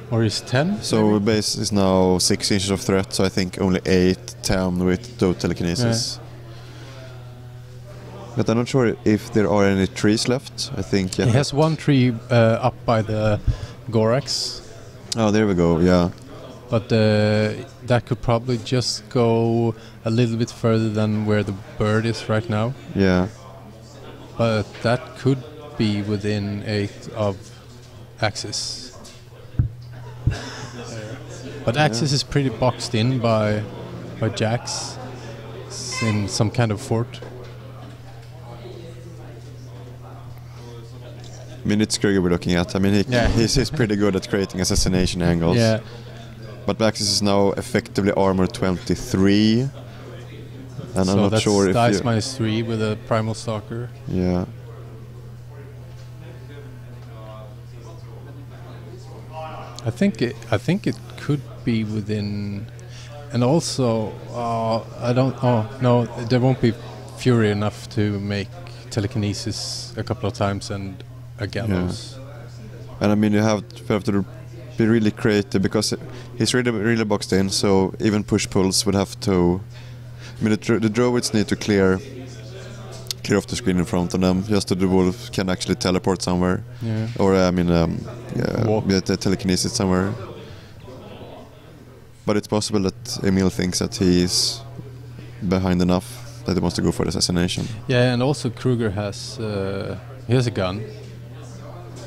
Or is 10? So maybe? Base is now 6 inches of threat, so I think only 8, 10 with double telekinesis. Yeah. But I'm not sure if there are any trees left. I think he has 1 tree up by the Gorax. Oh, there we go, yeah. But that could probably just go a little bit further than where the bird is right now. Yeah. But that could be within 8 of Axis. But Axis is pretty boxed in by Jax in some kind of fort. I mean, it's Krueger we're looking at. I mean, he's pretty good at creating assassination angles. Yeah. But Axis is now effectively armor 23. And so I'm not sure if dice minus 3 with a primal stalker. Yeah. I think it could be within, and also I don't. Oh no, there won't be fury enough to make telekinesis a couple of times and a gallows. Yeah. And I mean, you have to be really creative because he's really boxed in. So even push pulls would have to. I mean, the druids need to clear off the screen in front of them, just so the wolf can actually teleport somewhere. Yeah. Or I mean, the telekinesis somewhere. But it's possible that Emil thinks that he's behind enough that he wants to go for the assassination. Yeah, and also Krueger has a gun,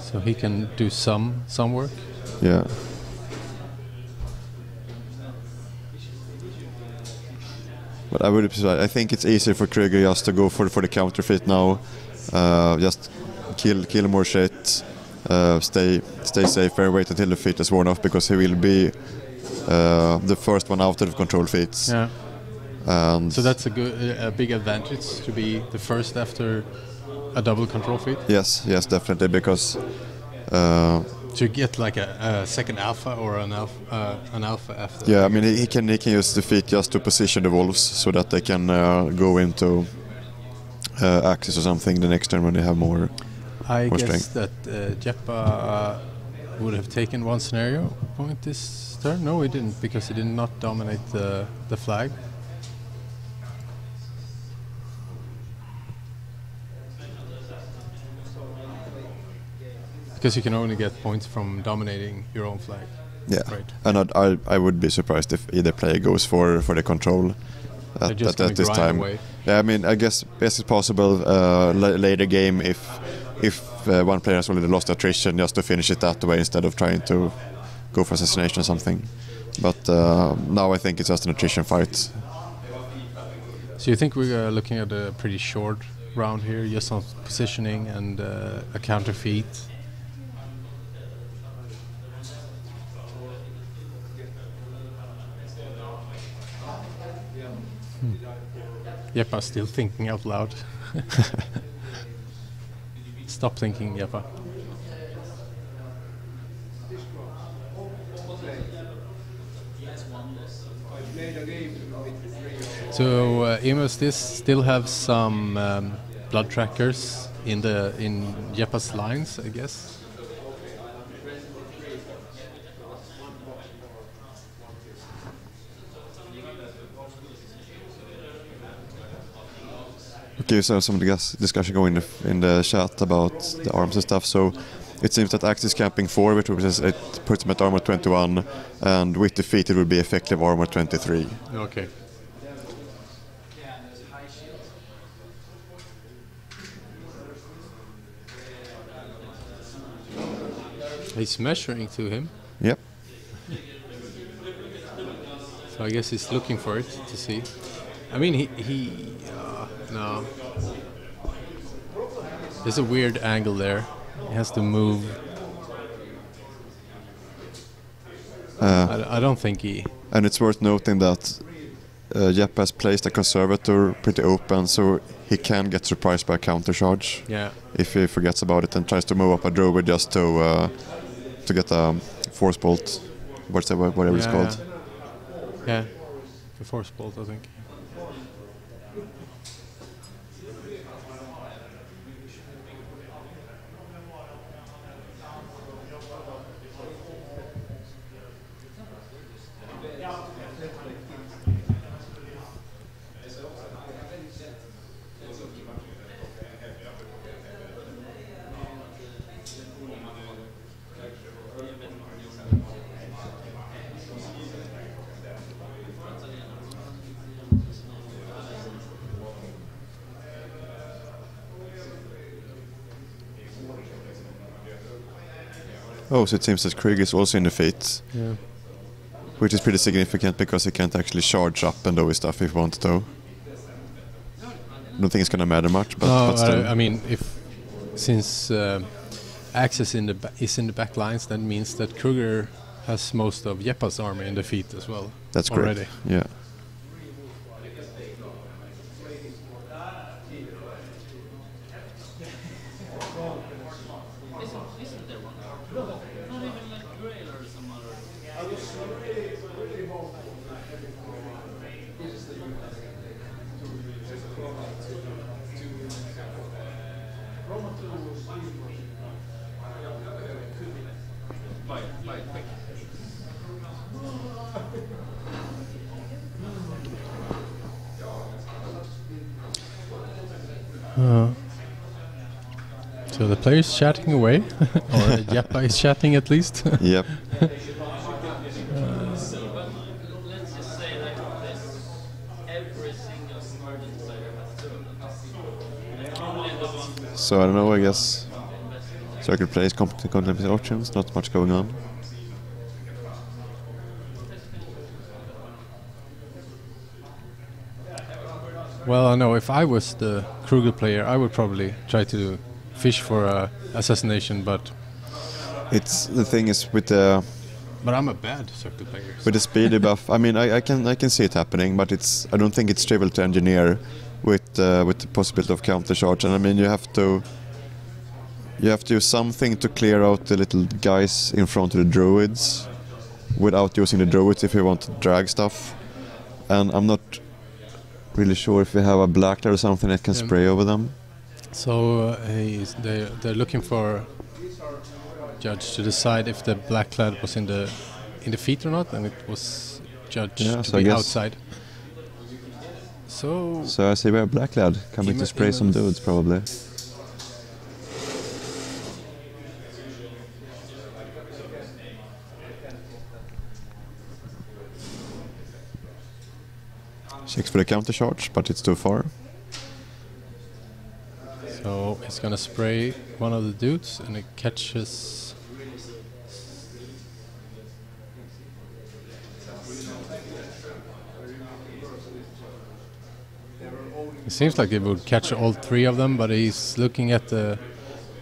so he can do some work. Yeah. But I think it's easier for Krueger just to go for the counterfeit now. Just kill more shit. Stay safe and wait until the fit is worn off, because he will be the first one out of control feats. Yeah. And So that's a big advantage to be the first after a double control feat. yes, definitely, because To get like a second alpha or an alpha after. yeah, I mean he can use the feat just to position the wolves so that they can go into axis or something the next turn when they have more. I guess strength. that Jeppa would have taken one scenario point this turn. No, he didn't, because he did not dominate the flag. Because you can only get points from dominating your own flag. Yeah, Right. and I would be surprised if either player goes for the control They're just gonna at this grind time. away. Yeah, I mean I guess it's possible later game if one player has already lost attrition, just to finish it that way instead of trying to go for assassination or something. But now I think it's just an attrition fight. So you think we're looking at a pretty short round here, just on positioning and a counter feat? Jeppa still thinking out loud. Stop thinking, Jeppa. So Emil still have some blood trackers in Jeppa's lines, I guess. Okay, so some discussion going in the chat about the arms and stuff. So it seems that Axe is camping 4, which is, it puts him at armor 21, and with defeat it will be effective armor 23. Okay. He's measuring to him, Yep. so I guess he's looking for it to see. I mean, no. There's a weird angle there. He has to move. I don't think he... And it's worth noting that Jeppa has placed a conservator pretty open, so he can get surprised by a counter charge. Yeah. If he forgets about it and tries to move up a druid just to get a force bolt, whatever it's called. Yeah, the force bolt, I think. Oh, so it seems that Krueger is also in the fate, Yeah. which is pretty significant because he can't actually charge up and do his stuff if he wants to. I don't think it's gonna matter much, but still. I mean, since Axe is in the back lines, that means that Krueger has most of Jeppa's army in the feet as well. That's already. correct. Yeah. So the player's chatting away, or Jeppa is chatting at least. Yep. Let's just say like this: every single Smurden player has two. Only the one. So I don't know, I guess circle plays contemplate options, not much going on. Well, I know if I was the Krueger player, I would probably try to fish for a assassination, but It's the thing is with the But I'm a bad circle player. With the speed buff, I mean, I can see it happening, but I don't think it's trivial to engineer with the possibility of counter charge. And I mean, you have to use something to clear out the little guys in front of the druids without using the druids if you want to drag stuff. And I'm not really sure if we have a black there or something that can spray over them. So they're looking for Judge to decide if the black clad was in the feet or not, and it was Judge to be outside. So I see we have black lad coming to spray some dudes probably. Checks for the counter charge, but it's too far. So he's gonna spray one of the dudes, and it catches. It seems like it would catch all three of them, but he's looking at the.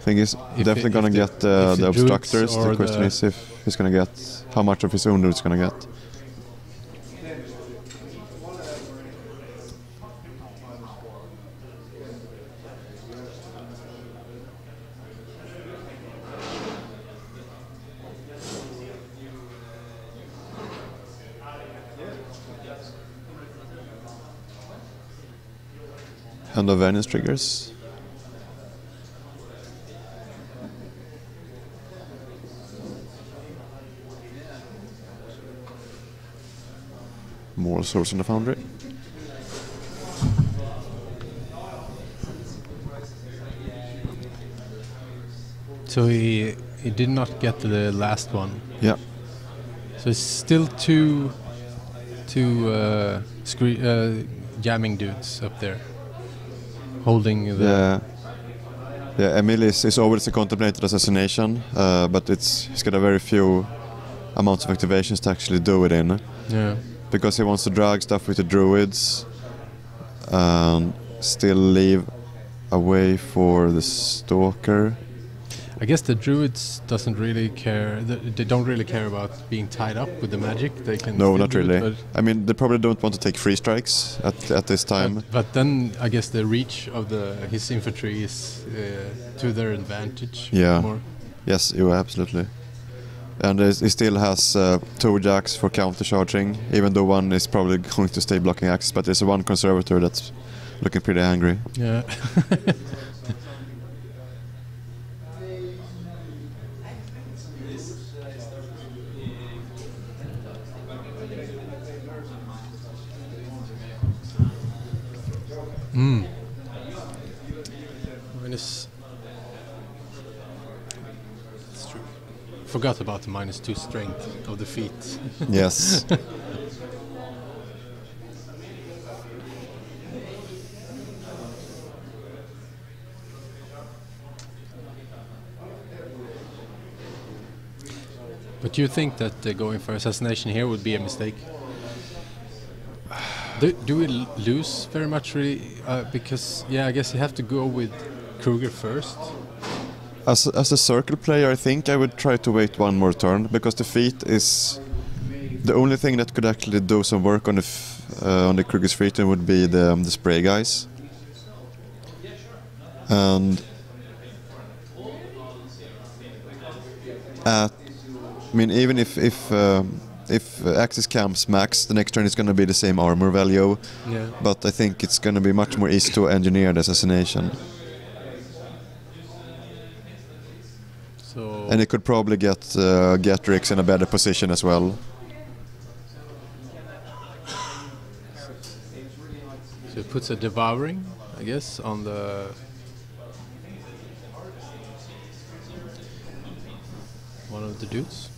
I think he's definitely gonna get the obstructors. The question is if he's gonna get how much of his own dude's gonna get. And the Venus triggers. More swords in the foundry. So he did not get to the last one. Yeah. So it's still two jamming dudes up there. Holding the... Yeah, Emil is always a contemplated assassination, but he's got a very few amounts of activations to actually do it in. Yeah. Because he wants to drag stuff with the druids and still leave a way for the stalker. I guess the druids doesn't really care. They don't really care about being tied up with the magic. They can. No, not really. I mean, they probably don't want to take free strikes at this time. But then I guess the reach of his infantry is to their advantage. Yeah. More. Yes, you absolutely. And he still has 2 jacks for counter charging, even though one is probably going to stay blocking access. But there's one conservator that's looking pretty angry. Yeah. Minus. It's true. Forgot about the -2 strength of the feet. Yes. But you think that going for assassination here would be a mistake? Do we lose very much really? Because I guess you have to go with Krueger first. As a circle player, I think I would try to wait one more turn, because the feat is the only thing that could actually do some work on the Krueger's feet would be the spray guys. And I mean, even if Axis camps max, the next turn is going to be the same armor value. Yeah. But I think it's going to be much more easy to engineer the assassination. So. And it could probably get Gatrix in a better position as well. So it puts a devouring, I guess, on the. One of the dudes.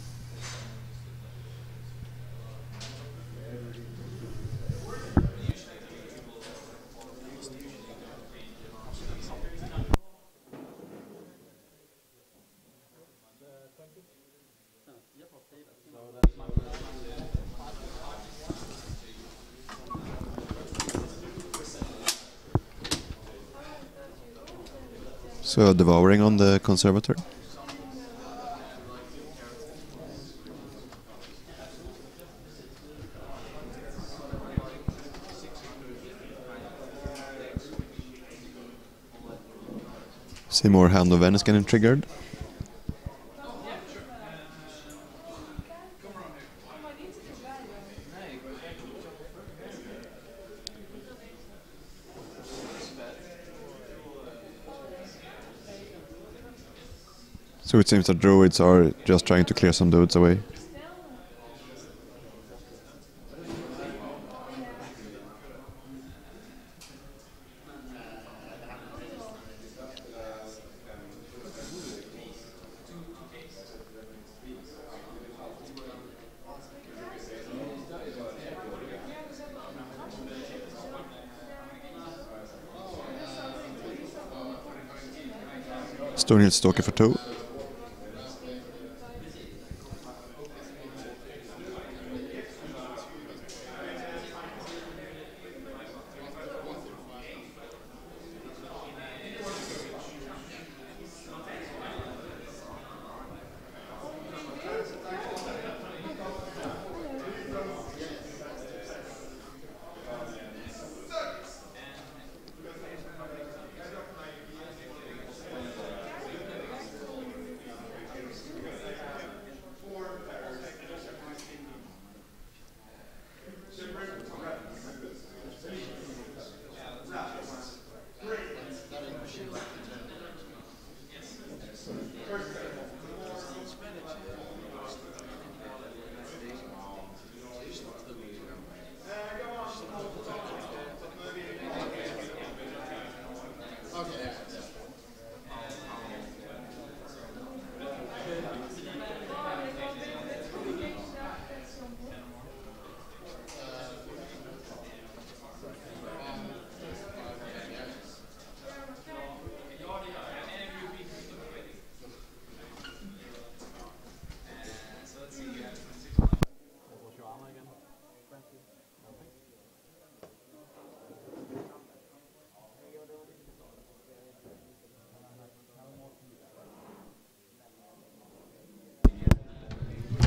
So devouring on the conservator. See more Hand of Venice getting triggered. So it seems that druids are just trying to clear some dudes away. Stonehill Stalker for 2.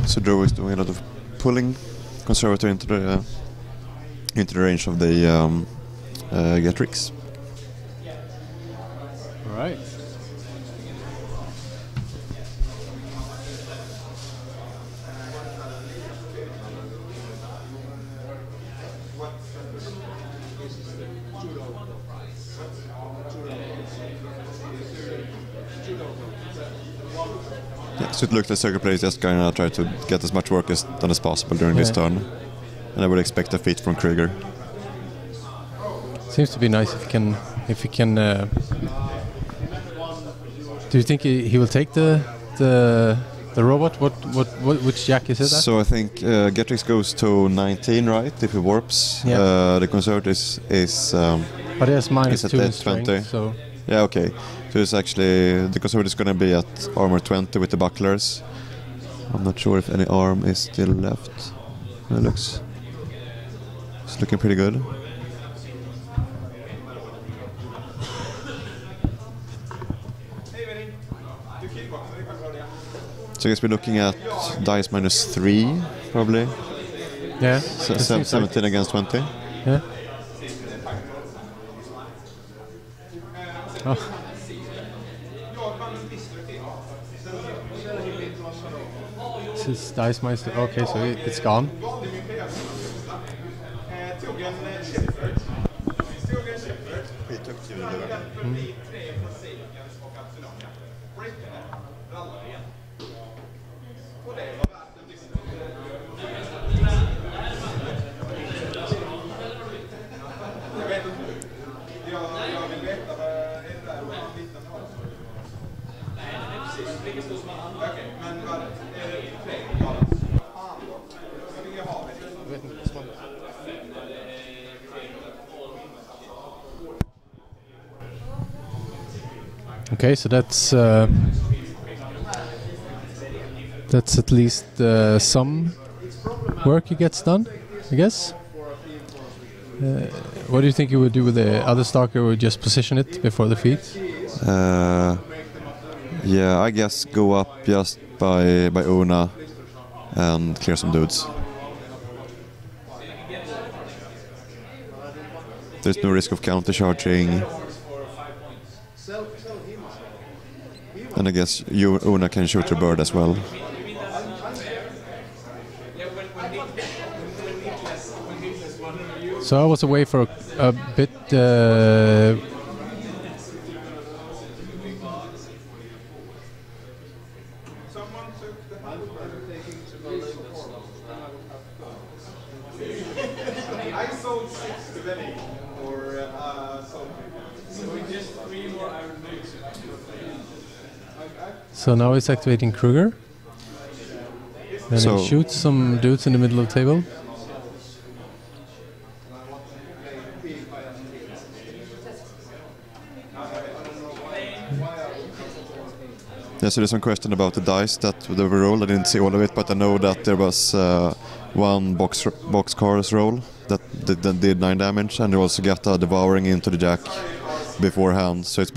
So Joe is doing a lot of pulling Conservator into the range of the Getrix. All right. So it looks like Circle Play is just gonna try to get as much work done as possible during this turn. And I would expect a feat from Krueger. Seems to be nice if he can. Do you think he will take the robot? Which jack is it? So I think Getrix goes to 19, right? If he warps. Yeah. The Conservator is but he has minus at 2 in 20. strength, so. Yeah, okay. So it's actually the Conservator is gonna be at armor 20 with the bucklers. I'm not sure if any arm is still left. It's looking pretty good. So I guess we're looking at dice minus 3, probably. Yeah. 17 against 20. Yeah. Oh. This is dice minus 2. Okay, so it's gone. Okay, so that's at least some work he gets done, I guess. What do you think you would do with the other Stalker? Would just position it before the feat? Yeah, I guess go up just by Una and clear some dudes. There's no risk of counter charging. And I guess Una can shoot her bird as well. So I was away for a bit. I sold 6 to Benny or so we just 3 more Iron Knights. So now he's activating Krueger. And So- he shoots some dudes in the middle of the table. Yeah, so there's some question about the dice that they were rolled. I didn't see all of it, but I know that there was one boxcar's roll that did 9 damage, and there was Gata devouring into the jack beforehand. So it's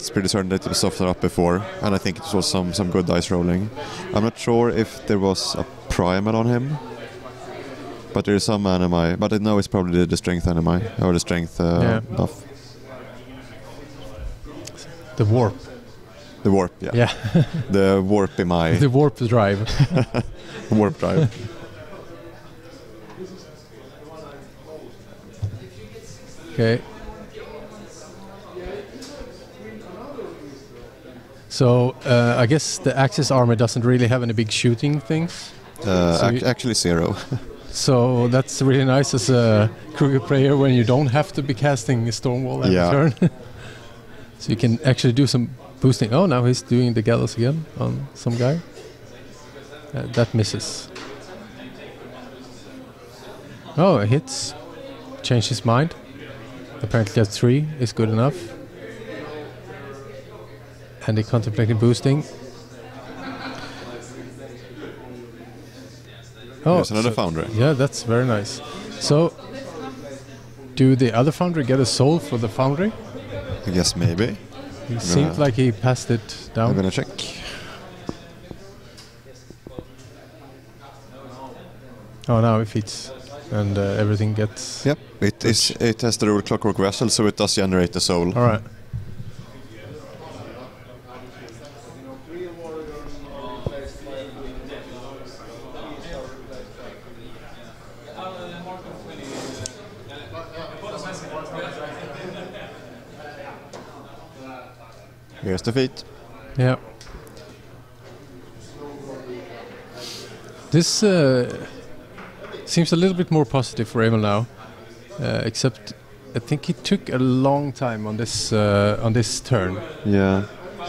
pretty certain that it was softened up before, and I think it was some good dice rolling. I'm not sure if there was a primal on him, but there is some animi. But I know it's probably the strength animi or the strength buff. The warp. The warp, yeah. Yeah. The warp in my The warp drive. warp drive. Okay. So I guess the Axis armor doesn't really have any big shooting things. Actually 0. So that's really nice as a Krueger player when you don't have to be casting Stormwall every turn. So you can actually do some boosting. Oh, now he's doing the gallows again on some guy. That misses. Oh, it hits. Changed his mind. Apparently that 3 is good enough. And he contemplated boosting. Oh, There's another foundry. Yeah, that's very nice. So, do the other foundry get a soul for the foundry? I guess maybe. It seemed like he passed it down. I'm gonna check. Oh, now it fits, and everything gets. Yep, it has the rule Clockwork Vessel, so it does generate the soul. All right. Here's the feet. Yeah. This seems a little bit more positive for Emil now, except I think he took a long time on this turn. Yeah.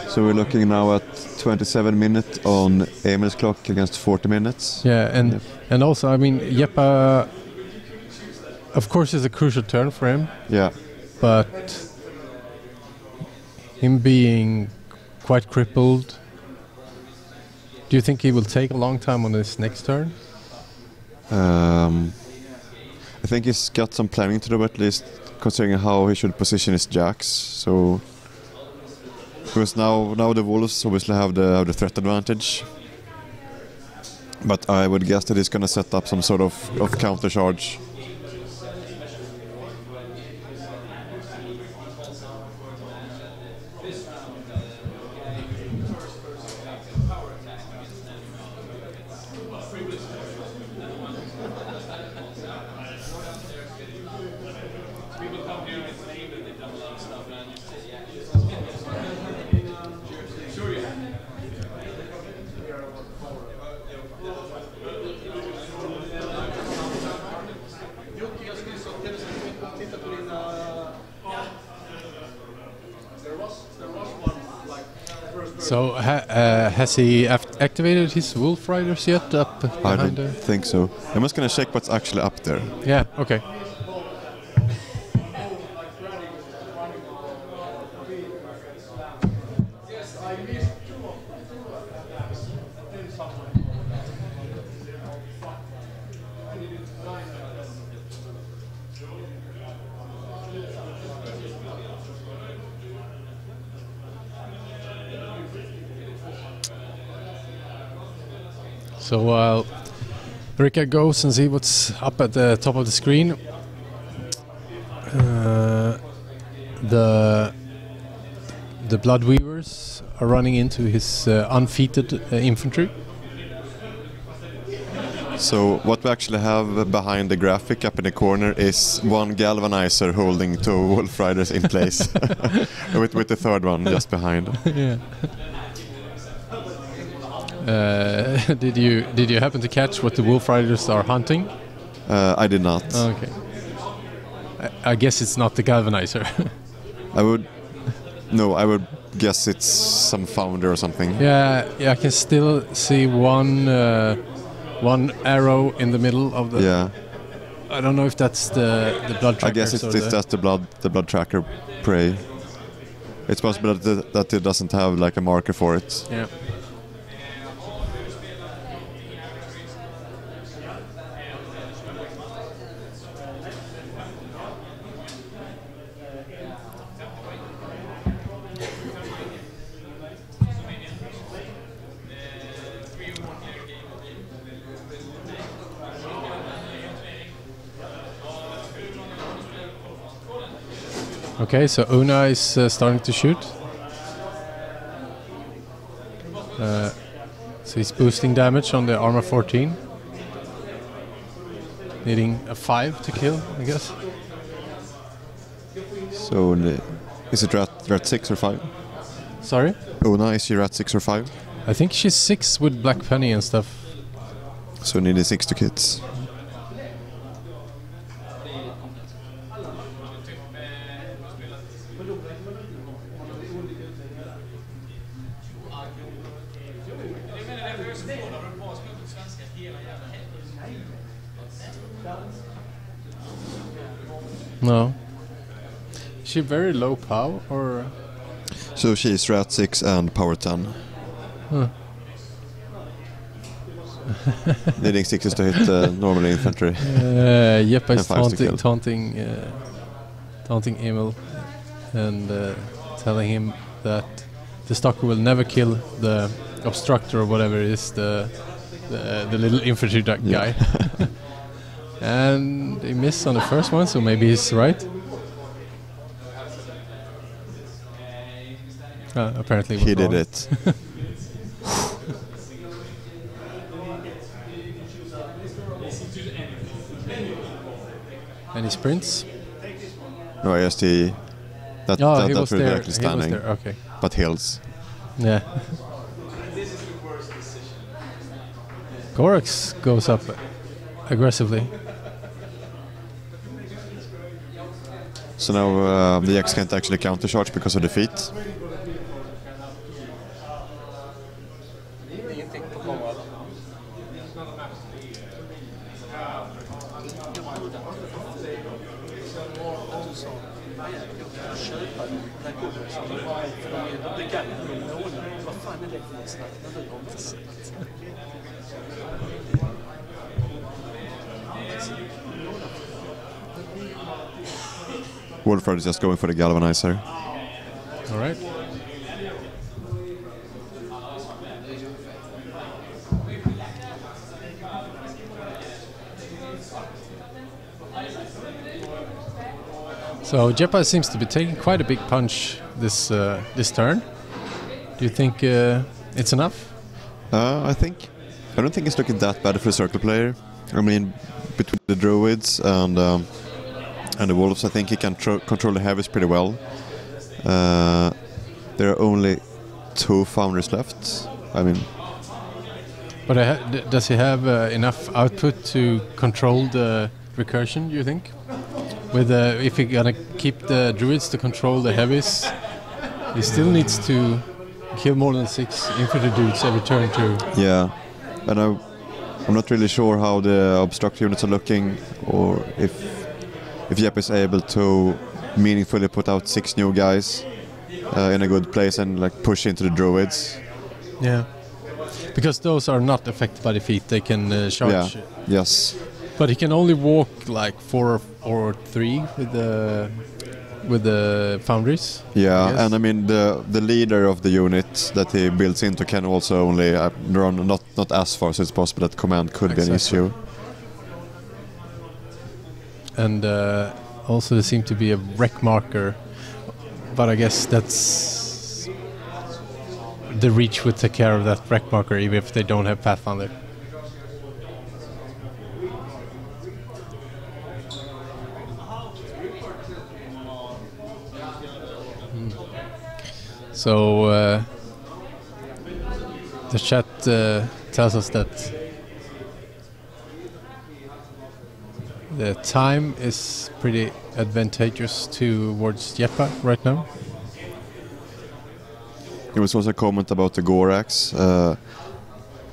So we're looking now at 27 minutes on Emil's clock against 40 minutes. Yeah, and also I mean Jeppa, of course, is a crucial turn for him. Yeah. But him being quite crippled, do you think he will take a long time on this next turn? I think he's got some planning to do, at least considering how he should position his jacks. So because now the wolves obviously have the threat advantage, but I would guess that he's gonna set up some sort of counter charge. So has he activated his Wolf Riders yet up I behind don't think so. I'm just gonna check what's actually up there. Yeah, okay. So while Rika goes and see what's up at the top of the screen, the the Blood Weavers are running into his unfeated infantry. So what we actually have behind the graphic up in the corner is one galvanizer holding 2 Wolf Riders in place, with the third one just behind. Yeah. Did you happen to catch what the Wolf Riders are hunting? I did not. Okay. I guess it's not the galvanizer. I would guess it's some founder or something. Yeah, I can still see one arrow in the middle of the. Yeah. I don't know if that's the blood tracker. I guess that's the blood tracker prey. It's possible that it doesn't have like a marker for it. Yeah. Okay, so Una is starting to shoot. So he's boosting damage on the armor 14. Needing a 5 to kill, I guess. So is it rat 6 or 5? Sorry? Una, is she rat 6 or 5? I think she's 6 with Black Penny and stuff. So needing 6 to kits. No. Is she very low power or? So she's rat 6 and power 10. Huh. Needing 6 to hit normal infantry. Jeppa is And 5 to taunting Emil and telling him that the stalker will never kill the obstructor or whatever it is, the little infantry guy. And he missed on the first one, so maybe he's right. Apparently he did wrong. it. And he sprints. No, I guess that he was was there. actually standing. He was there. Okay. But heals. Yeah. Gorax goes up aggressively. So now the X can't actually counter charge because of the feet. Wolfred is just going for the galvanizer. All right. So Jeppa seems to be taking quite a big punch this turn. Do you think it's enough? I don't think it's looking that bad for a circle player. I mean, between the druids and the wolves, I think he can control the heavies pretty well. There are only 2 founders left. I mean, but does he have enough output to control the recursion? Do you think? With if he's gonna keep the druids to control the heavies, he still needs to kill more than 6 infantry dudes every turn too. Yeah, and I'm not really sure how the obstruct units are looking, or if Jeppa is able to meaningfully put out 6 new guys in a good place and like push into the druids. Yeah, because those are not affected by the feat. They can charge. Yeah. Yes. But he can only walk like 4 or 3 with the foundries. Yeah, and I mean the leader of the unit that he builds into can also only run not as far, so it's possible that command could be an issue. And also there seemed to be a wreck marker, but I guess that's the reach would take care of that wreck marker even if they don't have Pathfinder. So the chat tells us that the time is pretty advantageous towards Jeppa right now. There was also a comment about the Gorax.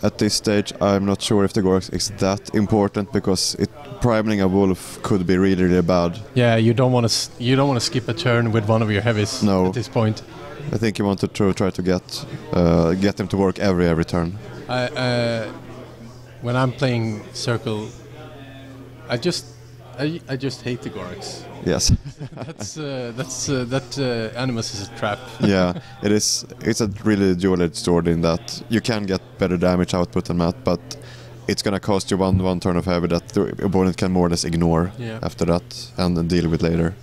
At this stage, I'm not sure if the Gorax is that important because priming a wolf could be really, really bad. Yeah, you don't want to skip a turn with one of your heavies at this point. I think you want to try to get them to work every turn. When I'm playing Circle, I just hate the Gorax. Yes. that Animus is a trap. Yeah, it is. It's a really dual-edged sword in that you can get better damage output than that, but it's gonna cost you one turn of heavy that the opponent can more or less ignore after that and then deal with later.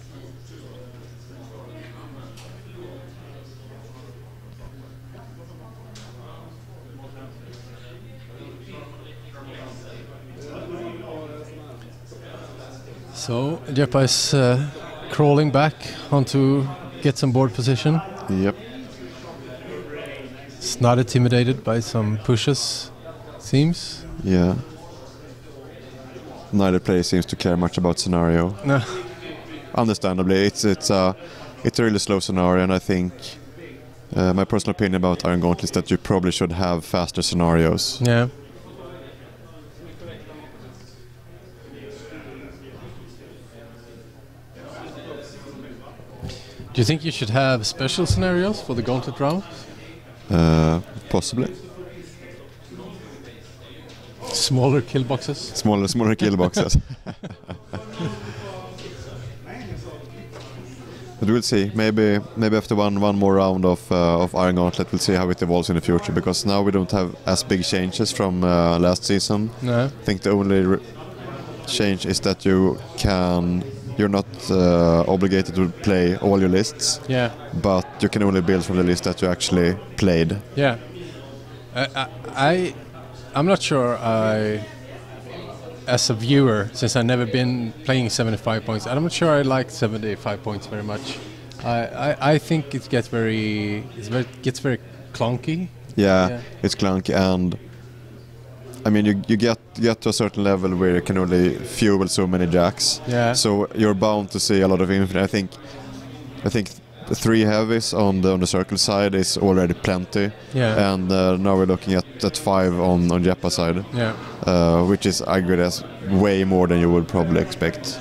So Jeppa is crawling back onto get some board position. Yep. It's not intimidated by some pushes, seems. Yeah. Neither player seems to care much about scenario. No. Understandably, it's a really slow scenario, and I think my personal opinion about Iron Gauntlet is that you probably should have faster scenarios. Yeah. Do you think you should have special scenarios for the Gauntlet round? Possibly. Smaller kill boxes? Smaller kill boxes. But we'll see. Maybe after one more round of Iron Gauntlet, we'll see how it evolves in the future. Because now we don't have as big changes from last season. No. I think the only change is that you're not obligated to play all your lists. Yeah. But you can only build from the list that you actually played. Yeah. I'm not sure as a viewer, since I've never been playing 75 points, I'm not sure I like 75 points very much. I think it gets very clunky. Yeah, it's clunky, and I mean you get to a certain level where you can only fuel so many jacks. Yeah. So you're bound to see a lot of infinite. I think the 3 heavies on the circle side is already plenty. Yeah. And now we're looking at 5 on Jeppa side. Yeah. Which is, I guess, way more than you would probably expect.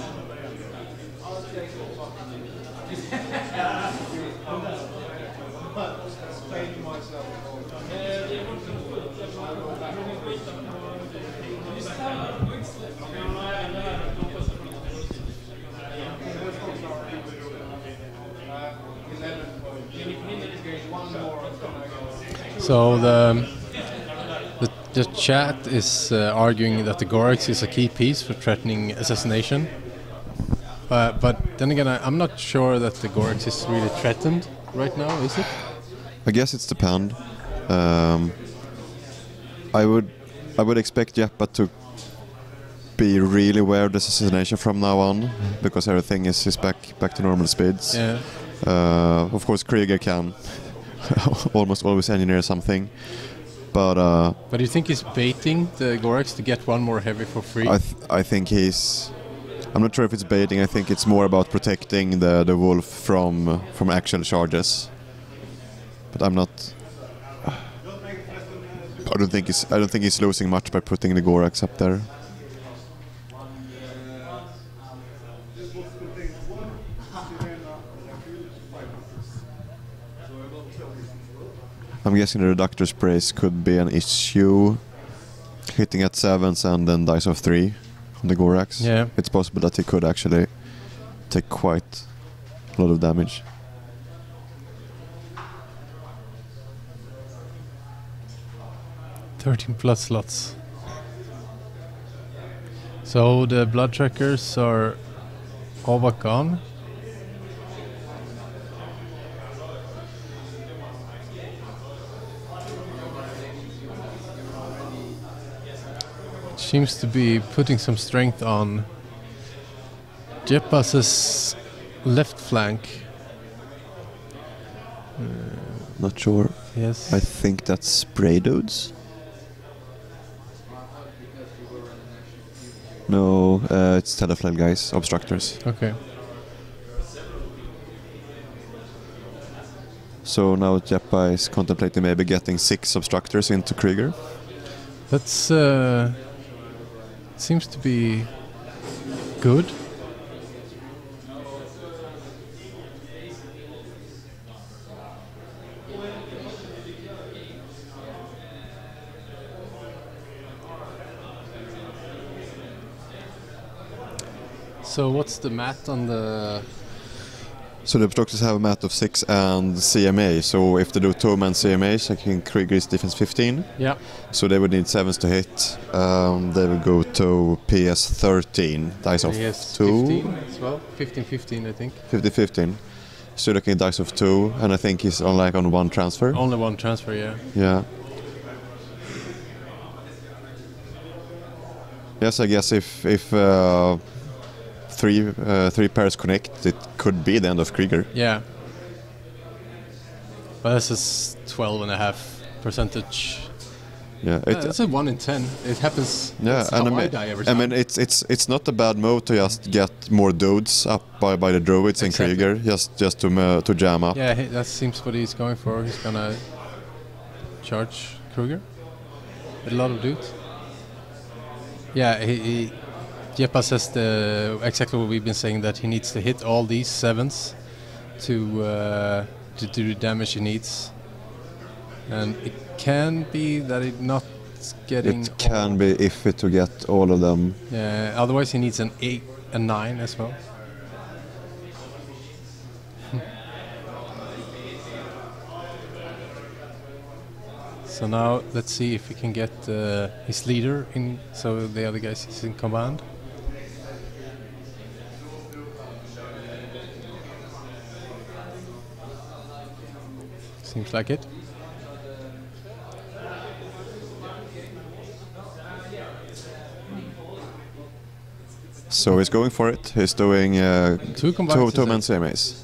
So the chat is arguing that the Gorax is a key piece for threatening assassination. But then again, I'm not sure that the Gorax is really threatened right now, is it? I guess it's depend. I would expect Jeppa to be really aware of the assassination from now on, because everything is back to normal speeds. Yeah. Of course, Krueger can almost always engineer something, but do you think he's baiting the Gorax to get one more heavy for free? I think he's. I'm not sure if it's baiting. I think it's more about protecting the wolf from actual charges. But I'm not. I don't think he's losing much by putting the Gorax up there. I'm guessing the reductor sprays could be an issue. Hitting at 7s and then dice of 3 on the Gorax. Yeah. It's possible that he could actually take quite a lot of damage. +13 slots. So the blood trackers are all but gone. seems to be putting some strength on Jeppa's left flank. Not sure. Yes. I think that's spray dudes. No, it's teleflare guys, obstructors. Okay. So now Jeppa is contemplating maybe getting 6 obstructors into Krueger. That's seems to be good. So what's the mat on the... So the obstructors have a mat of 6 and CMA. So if they do 2-man CMAs, I think Krueger is defense 15. Yeah. So they would need 7s to hit. They would go to PS 13, dice of PS 2. 15 as well. 15-15 I think. 50-15. So looking dice of 2, and I think he's on like on 1 transfer. Only 1 transfer, yeah. Yeah. Yes, I guess if 3 pairs connect, it could be the end of Krueger. Yeah. But this is 12.5%. Yeah, It's a 1 in 10. It happens. yeah, That's and how I die every time. I mean, it's not a bad move to just get more dudes up by the druids in Exactly. Krueger, just to jam up. Yeah, that seems what he's going for. He's gonna charge Krueger with a lot of dudes. Yeah, Jeppa says exactly what we've been saying, that he needs to hit all these 7s to do the damage he needs. And it can be that it's not getting... It can be iffy to get all of them. Yeah, otherwise he needs an 8 and 9 as well. So now let's see if we can get his leader in, so the other guys is in command. Seems like it. So he's going for it. He's doing 2 combines. 2-man CMAs.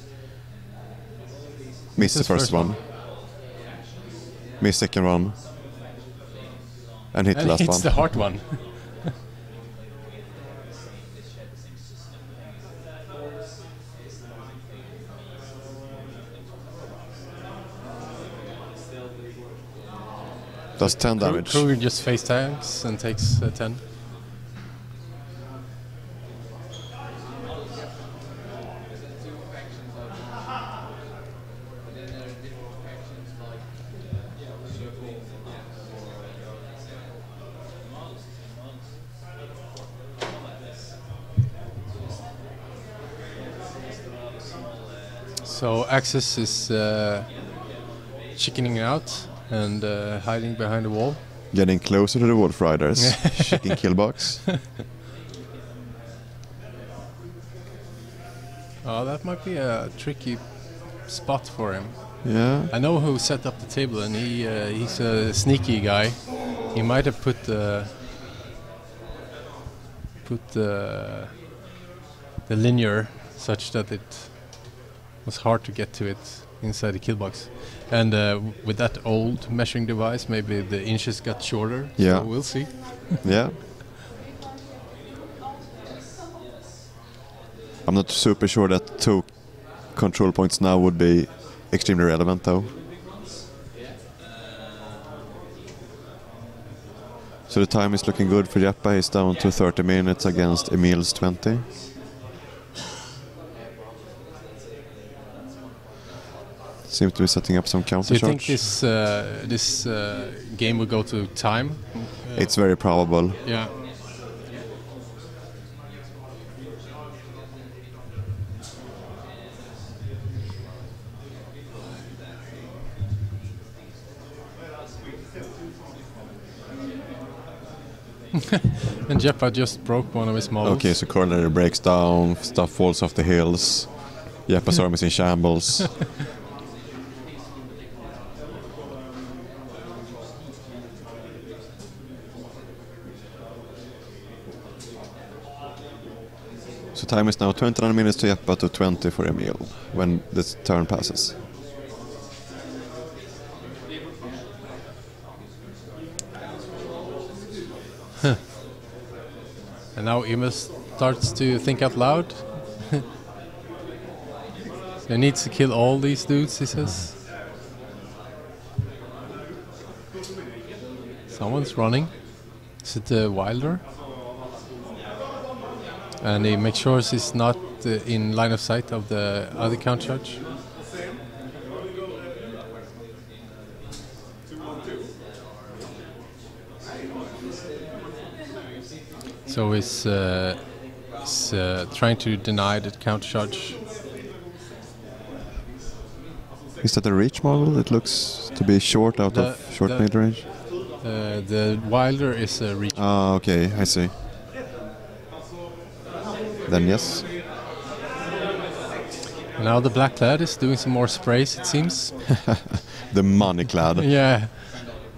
Missed the his first first one. Missed second one. And hit the And last it's one. the hard one. Does 10 damage. Krueger just face tanks and takes 10. So Axis is chickening out and hiding behind the wall. Getting closer to the Wolf Riders. Checking kill box. Oh, that might be a tricky spot for him. Yeah. I know who set up the table, and he's a sneaky guy. He might have put the linear such that it was hard to get to it inside the kill box. And with that old measuring device, maybe the inches got shorter. Yeah. So we'll see. Yeah. I'm not super sure that 2 control points now would be extremely relevant though. So the time is looking good for Jeppa. He's down to 30 minutes against Emil's 20. Seems to be setting up some counter So you charge. think this game will go to time? It's very probable. Yeah. And Jeppa just broke one of his models. Okay, so corollary breaks down, stuff falls off the hills. Jeppa's arm is in shambles. So time is now 29 minutes to Jeppa to 20 for Emil when this turn passes. And now Emil starts to think out loud. He needs to kill all these dudes, he says. Someone's running. Is it the Wilder? And he makes sure he's not in line of sight of the other count judge. So he's trying to deny the count judge. Is that a reach model? It looks to be short out of short mid-range. The Wilder is a reach. Ah, okay, I see. Then yes. Now the black clad is doing some more sprays, it seems. The money clad. Yeah,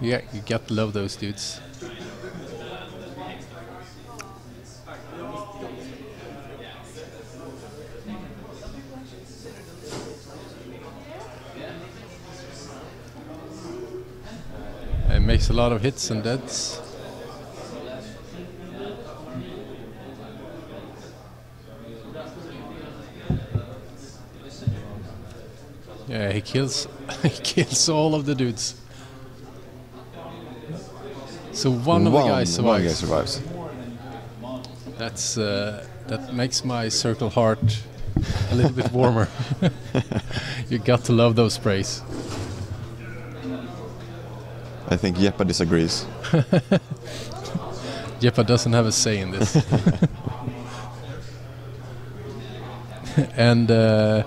you got to love those dudes. It makes a lot of hits and deads. Yeah, he kills all of the dudes. So one of the guys survives. One guy survives. That makes my circle heart a little bit warmer. You got to love those sprays. I think Jeppa disagrees. Jeppa doesn't have a say in this. And the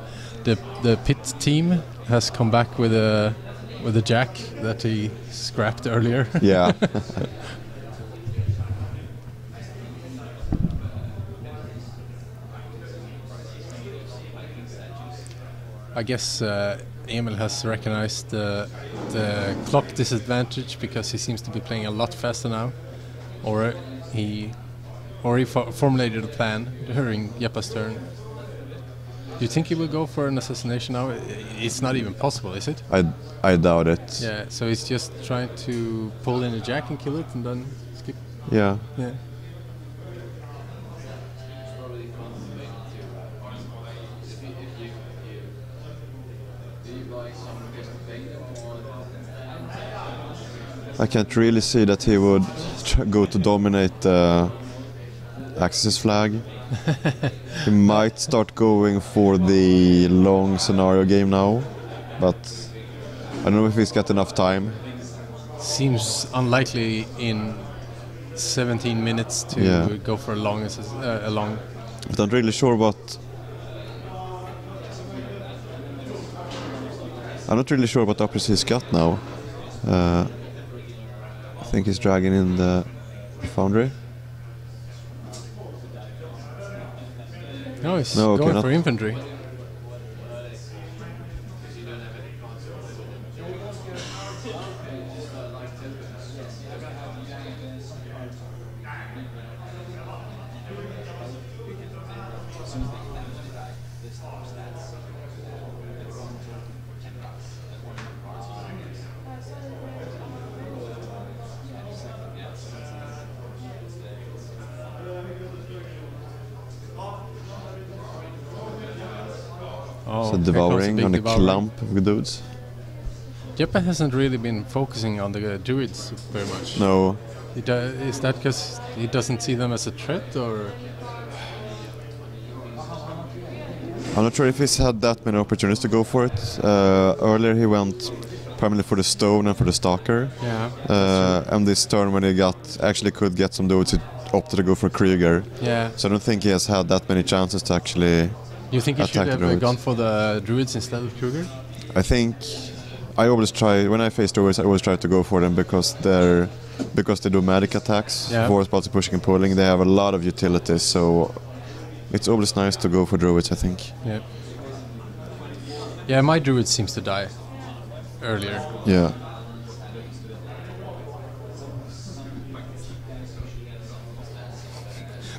pit team has come back with a jack that he scrapped earlier. Yeah. I guess Emil has recognized the clock disadvantage because he seems to be playing a lot faster now, or he formulated a plan during Jeppa's turn. Do you think he will go for an assassination now? It's not even possible, is it? I doubt it. Yeah, so he's just trying to pull in a jack and kill it and then skip. Yeah. Yeah. I can't really see that he would go to dominate Axis flag. He might start going for the long scenario game now, but I don't know if he's got enough time. Seems unlikely in 17 minutes to go for a long. But I'm really sure what. I'm not really sure what uppers he's got now. I think he's dragging in the foundry. No, he's going for infantry. So devouring on a clump of dudes. Jeppa hasn't really been focusing on the druids very much. No. Is that because he doesn't see them as a threat, or? I'm not sure if he's had that many opportunities to go for it. Earlier he went primarily for the stone and for the stalker. Yeah. And this turn when he actually could get some dudes, he opted to go for Krueger. Yeah. So I don't think he has had that many chances to actually. You think he should have gone for the druids instead of Krueger? I think I always try, when I face druids, I always try to go for them because they do magic attacks, force spells, pushing and pulling. They have a lot of utilities, so it's always nice to go for druids, I think. Yeah. Yeah, my druid seems to die earlier. Yeah.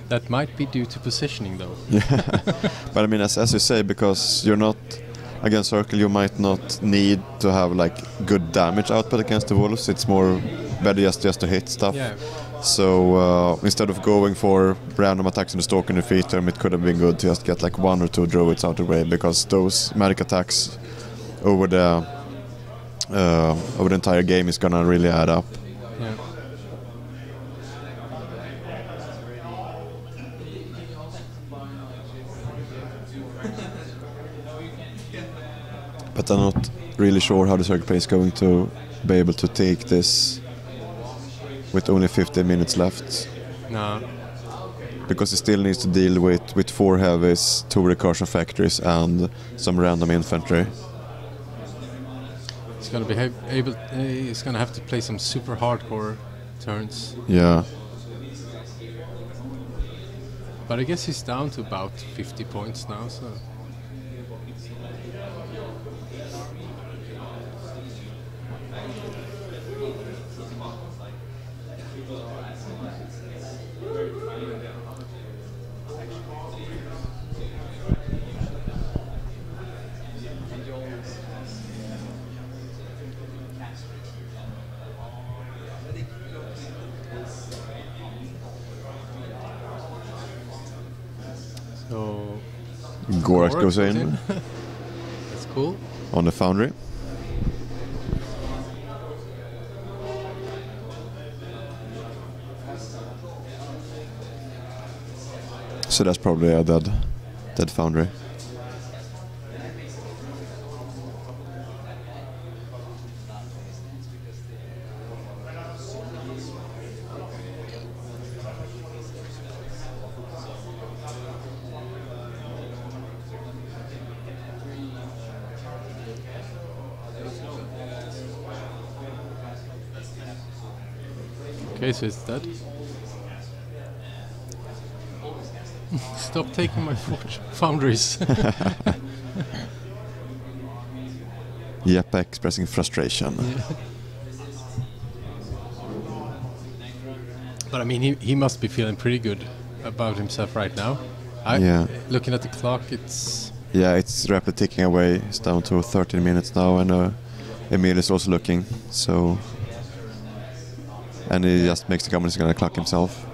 That might be due to positioning, though. Yeah, but I mean, as you say, because you're not against Circle, you might not need to have like good damage output against the wolves. It's more better just to hit stuff. Yeah. So instead of going for random attacks in the Stalker and the Feet term, it could have been good to just get like 1 or 2 druids out of the way, because those magic attacks over the entire game is gonna really add up. Yeah. But I'm not really sure how the circle play is going to be able to take this with only 15 minutes left. No. Because it still needs to deal with 4 heavies, 2 recursion factories, and some random infantry. It's gonna be able. He's gonna have to play some super hardcore turns. Yeah. But I guess he's down to about 50 points now, so. So Gorak goes in That's cool. on the Foundry. So that's probably a dead Foundry. Okay, so it's dead. Stop taking my foundries. Jeppa expressing frustration. Yeah. But I mean, he must be feeling pretty good about himself right now. Yeah. Looking at the clock, it's... Yeah, it's rapidly ticking away. It's down to 13 minutes now, and Emil is also looking. So, and he just makes the comment he's gonna clock himself.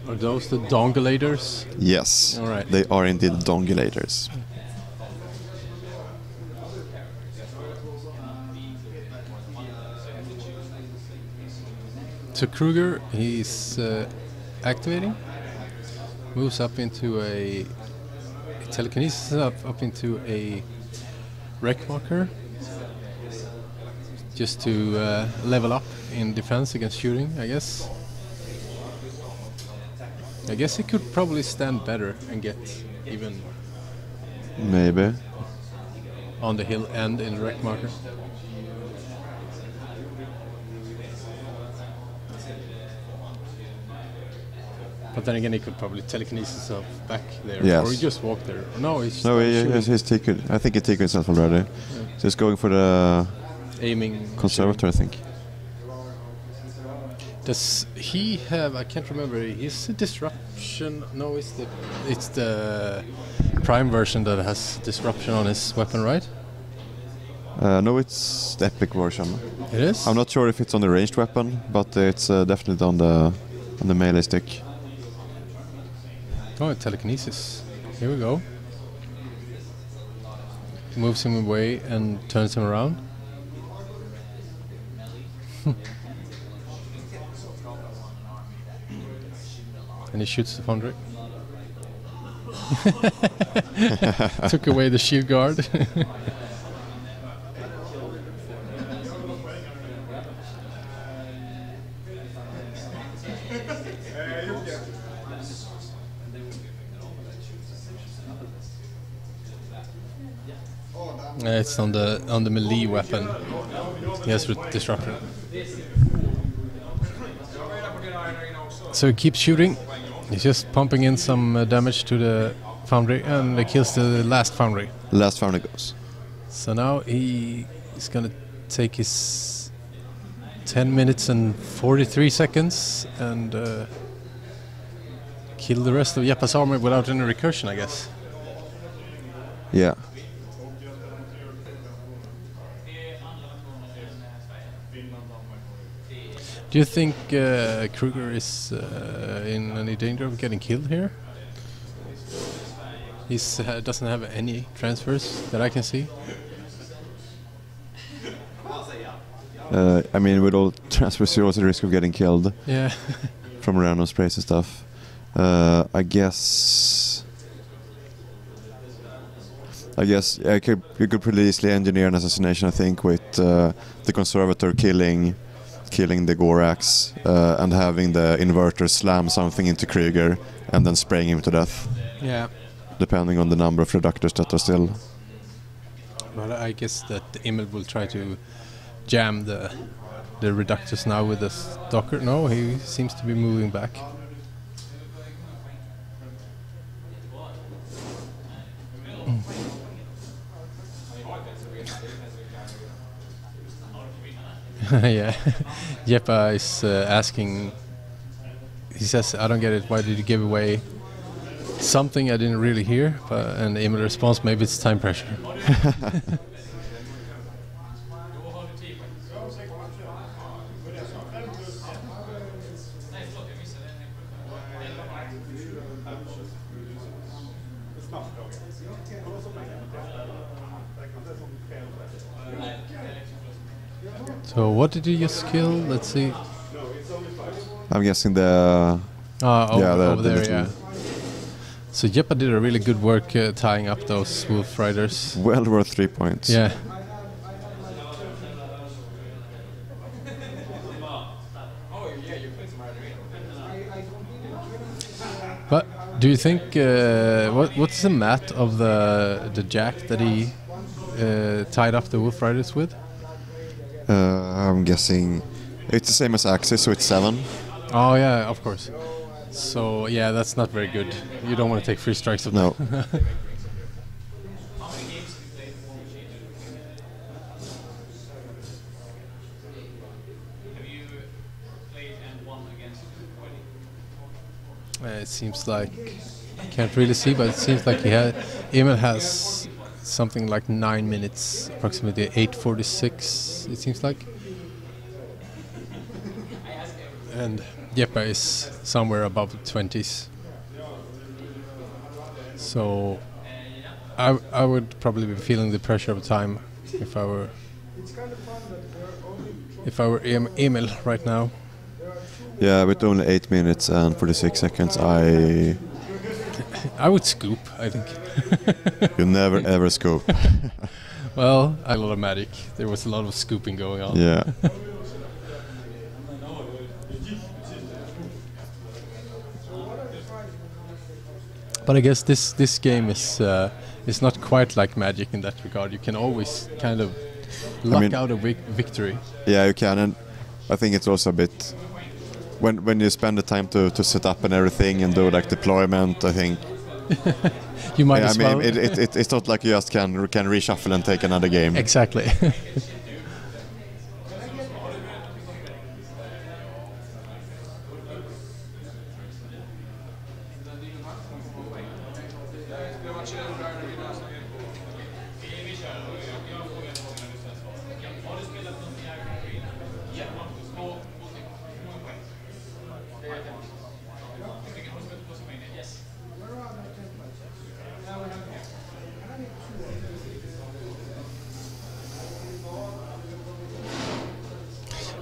Are those the dongulators? Yes, all right. They are indeed dongulators. So Krueger, he's activating, moves up into a telekinesis up into a wreck marker, just to level up in defense against shooting, I guess. I guess he could probably stand better and get even Maybe. on the hill and in wreck marker. But then again, he could probably telekinesis himself back there, Yes. or he just walk there. No, he's No, shooting. he's taken. I think he taken himself already. Yeah. So he's going for the Aiming. conservator, I think. Does he have? I can't remember. Is the disruption? No, it's the prime version that has disruption on his weapon, right? No, it's the epic version. It is. I'm not sure if it's on the ranged weapon, but it's definitely on the melee stick. Oh, telekinesis. Here we go. Moves him away and turns him around. And he shoots the foundry. Took away the shield guard. It's on the melee weapon. He has disruption. So he keeps shooting. He's just pumping in some damage to the foundry and kills the last foundry. Last foundry goes. So now he is gonna take his 10 minutes and 43 seconds and kill the rest of Jeppa's army without any recursion, I guess. Yeah. Do you think Krueger is in any danger of getting killed here? He doesn't have any transfers that I can see. I mean, with all transfers, you're also at risk of getting killed. Yeah. From random sprays and stuff. I guess you could pretty easily engineer an assassination, I think, with the Conservator killing the Gorax and having the Inverter slam something into Krueger and then spraying him to death. Yeah. Depending on the number of reductors that are still. But I guess that Emil will try to jam the reductors now with the Stalker. No, he seems to be moving back. Yeah, Jeppa is asking. He says, "I don't get it. Why did you give away something I didn't really hear?" And Emil responds, "Maybe it's time pressure." So what did you just kill? Let's see. I'm guessing the... over there, yeah. So Jeppa did a really good work tying up those Wolf Riders. Well worth 3 points. Yeah. But do you think what's the mat of the jack that he tied up the Wolf Riders with? I'm guessing it's the same as Axis, so it's 7. Oh yeah, of course. So yeah, that's not very good. You don't want to take 3 strikes of no. that. It seems like I can't really see, but it seems like Emil has something like 9 minutes, approximately 8:46. It seems like, and Jeppa is somewhere above the 20s. So I would probably be feeling the pressure of time if I were Emil right now. Yeah, with only 8 minutes and 46 seconds, I would scoop, I think. You never ever scoop. Well, I had a lot of magic. There was a lot of scooping going on. Yeah. But I guess this game is not quite like Magic in that regard. You can always kind of luck out a victory. Yeah, you can, and I think it's also a bit when you spend the time to set up and everything and do like deployment. I think you might as well. It's not like you just can reshuffle and take another game. Exactly.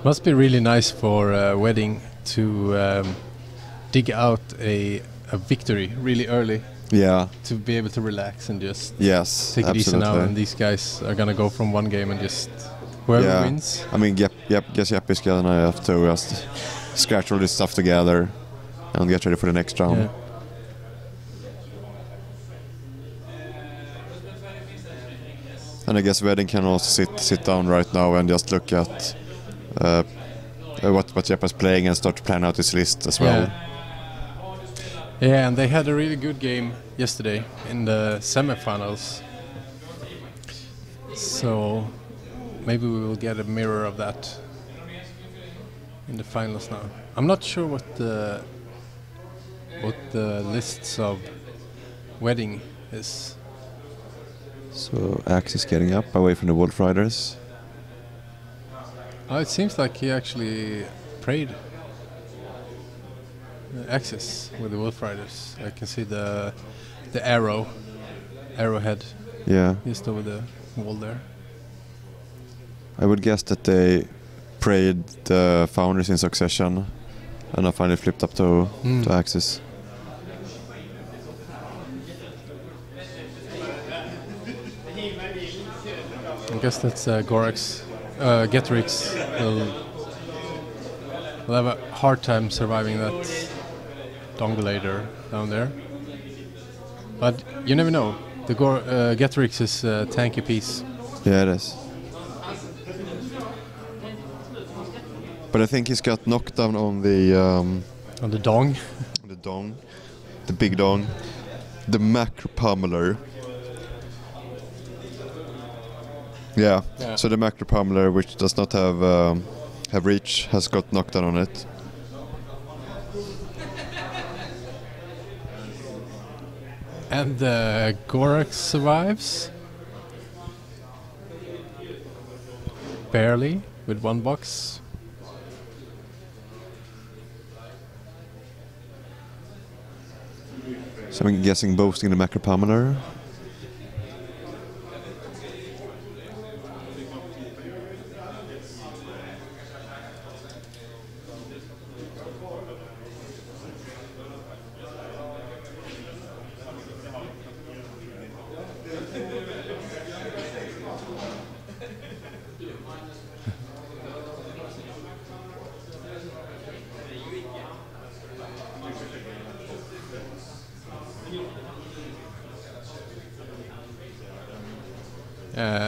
Must be really nice for Wedding to dig out a victory really early. Yeah. To be able to relax and just take it easy now. And these guys are gonna go from one game and just whoever wins. I mean, guess Jeppa is gonna have to just scratch all this stuff together and get ready for the next round. Yeah. And I guess Wedding can also sit down right now and just look at what Jeppa's playing and start to plan out his list as well. Yeah, and they had a really good game yesterday in the semifinals. So maybe we will get a mirror of that in the finals now. I'm not sure what the lists of wedding is. So Axe is getting up away from the Wolf Riders. Oh, it seems like he actually prayed access with the Wolf Riders. I can see the arrowhead Yeah. just over the wall there. I would guess that they prayed the founders in succession and I finally flipped up to Axis. I guess that's Getrix will have a hard time surviving that Dongulator down there. But you never know. The Getrix is a tanky piece. Yeah, it is. But I think he's got knocked down on the dong. The dong. The big dong. The macro pummeler. Yeah. So the macro pummeler, which does not have reach, has got knocked down on it. And the Gorax survives. Barely, with one box. So I'm guessing boasting the macro pummeler.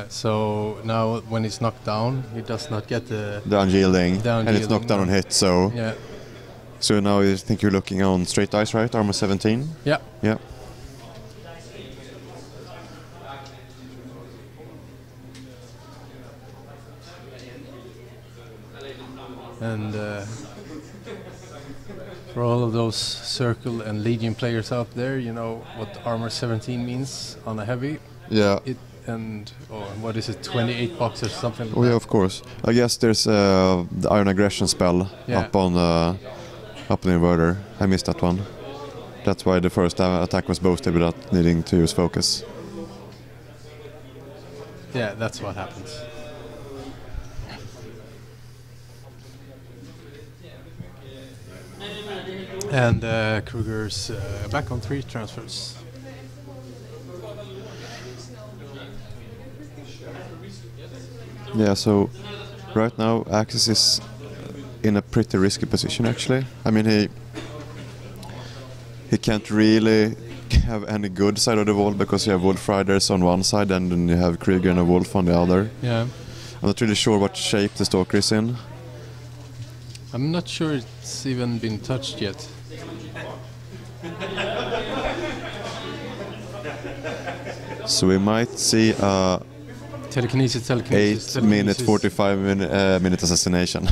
So now when he's knocked down, he does not get the unyielding, and it's knocked down on hit, so yeah. So now I think you're looking on straight dice, right? Armor 17? Yeah. Yeah. And for all of those Circle and Legion players out there, you know what Armor 17 means on a heavy. Yeah. What is it, 28 boxes or something like that? Yeah, of course. I guess there's the Iron Aggression spell up on the inverter. I missed that one. That's why the first attack was boosted without needing to use focus. Yeah, that's what happens. And Krueger's back on 3 transfers. Yeah, so right now Axis is in a pretty risky position actually. I mean he can't really have any good side of the wall because you have Wolf Riders on one side and then you have Krueger and a Wolf on the other. Yeah. I'm not really sure what shape the Stalker is in. I'm not sure it's even been touched yet. So we might see a telekinesis, 8-minute, 45-minute assassination.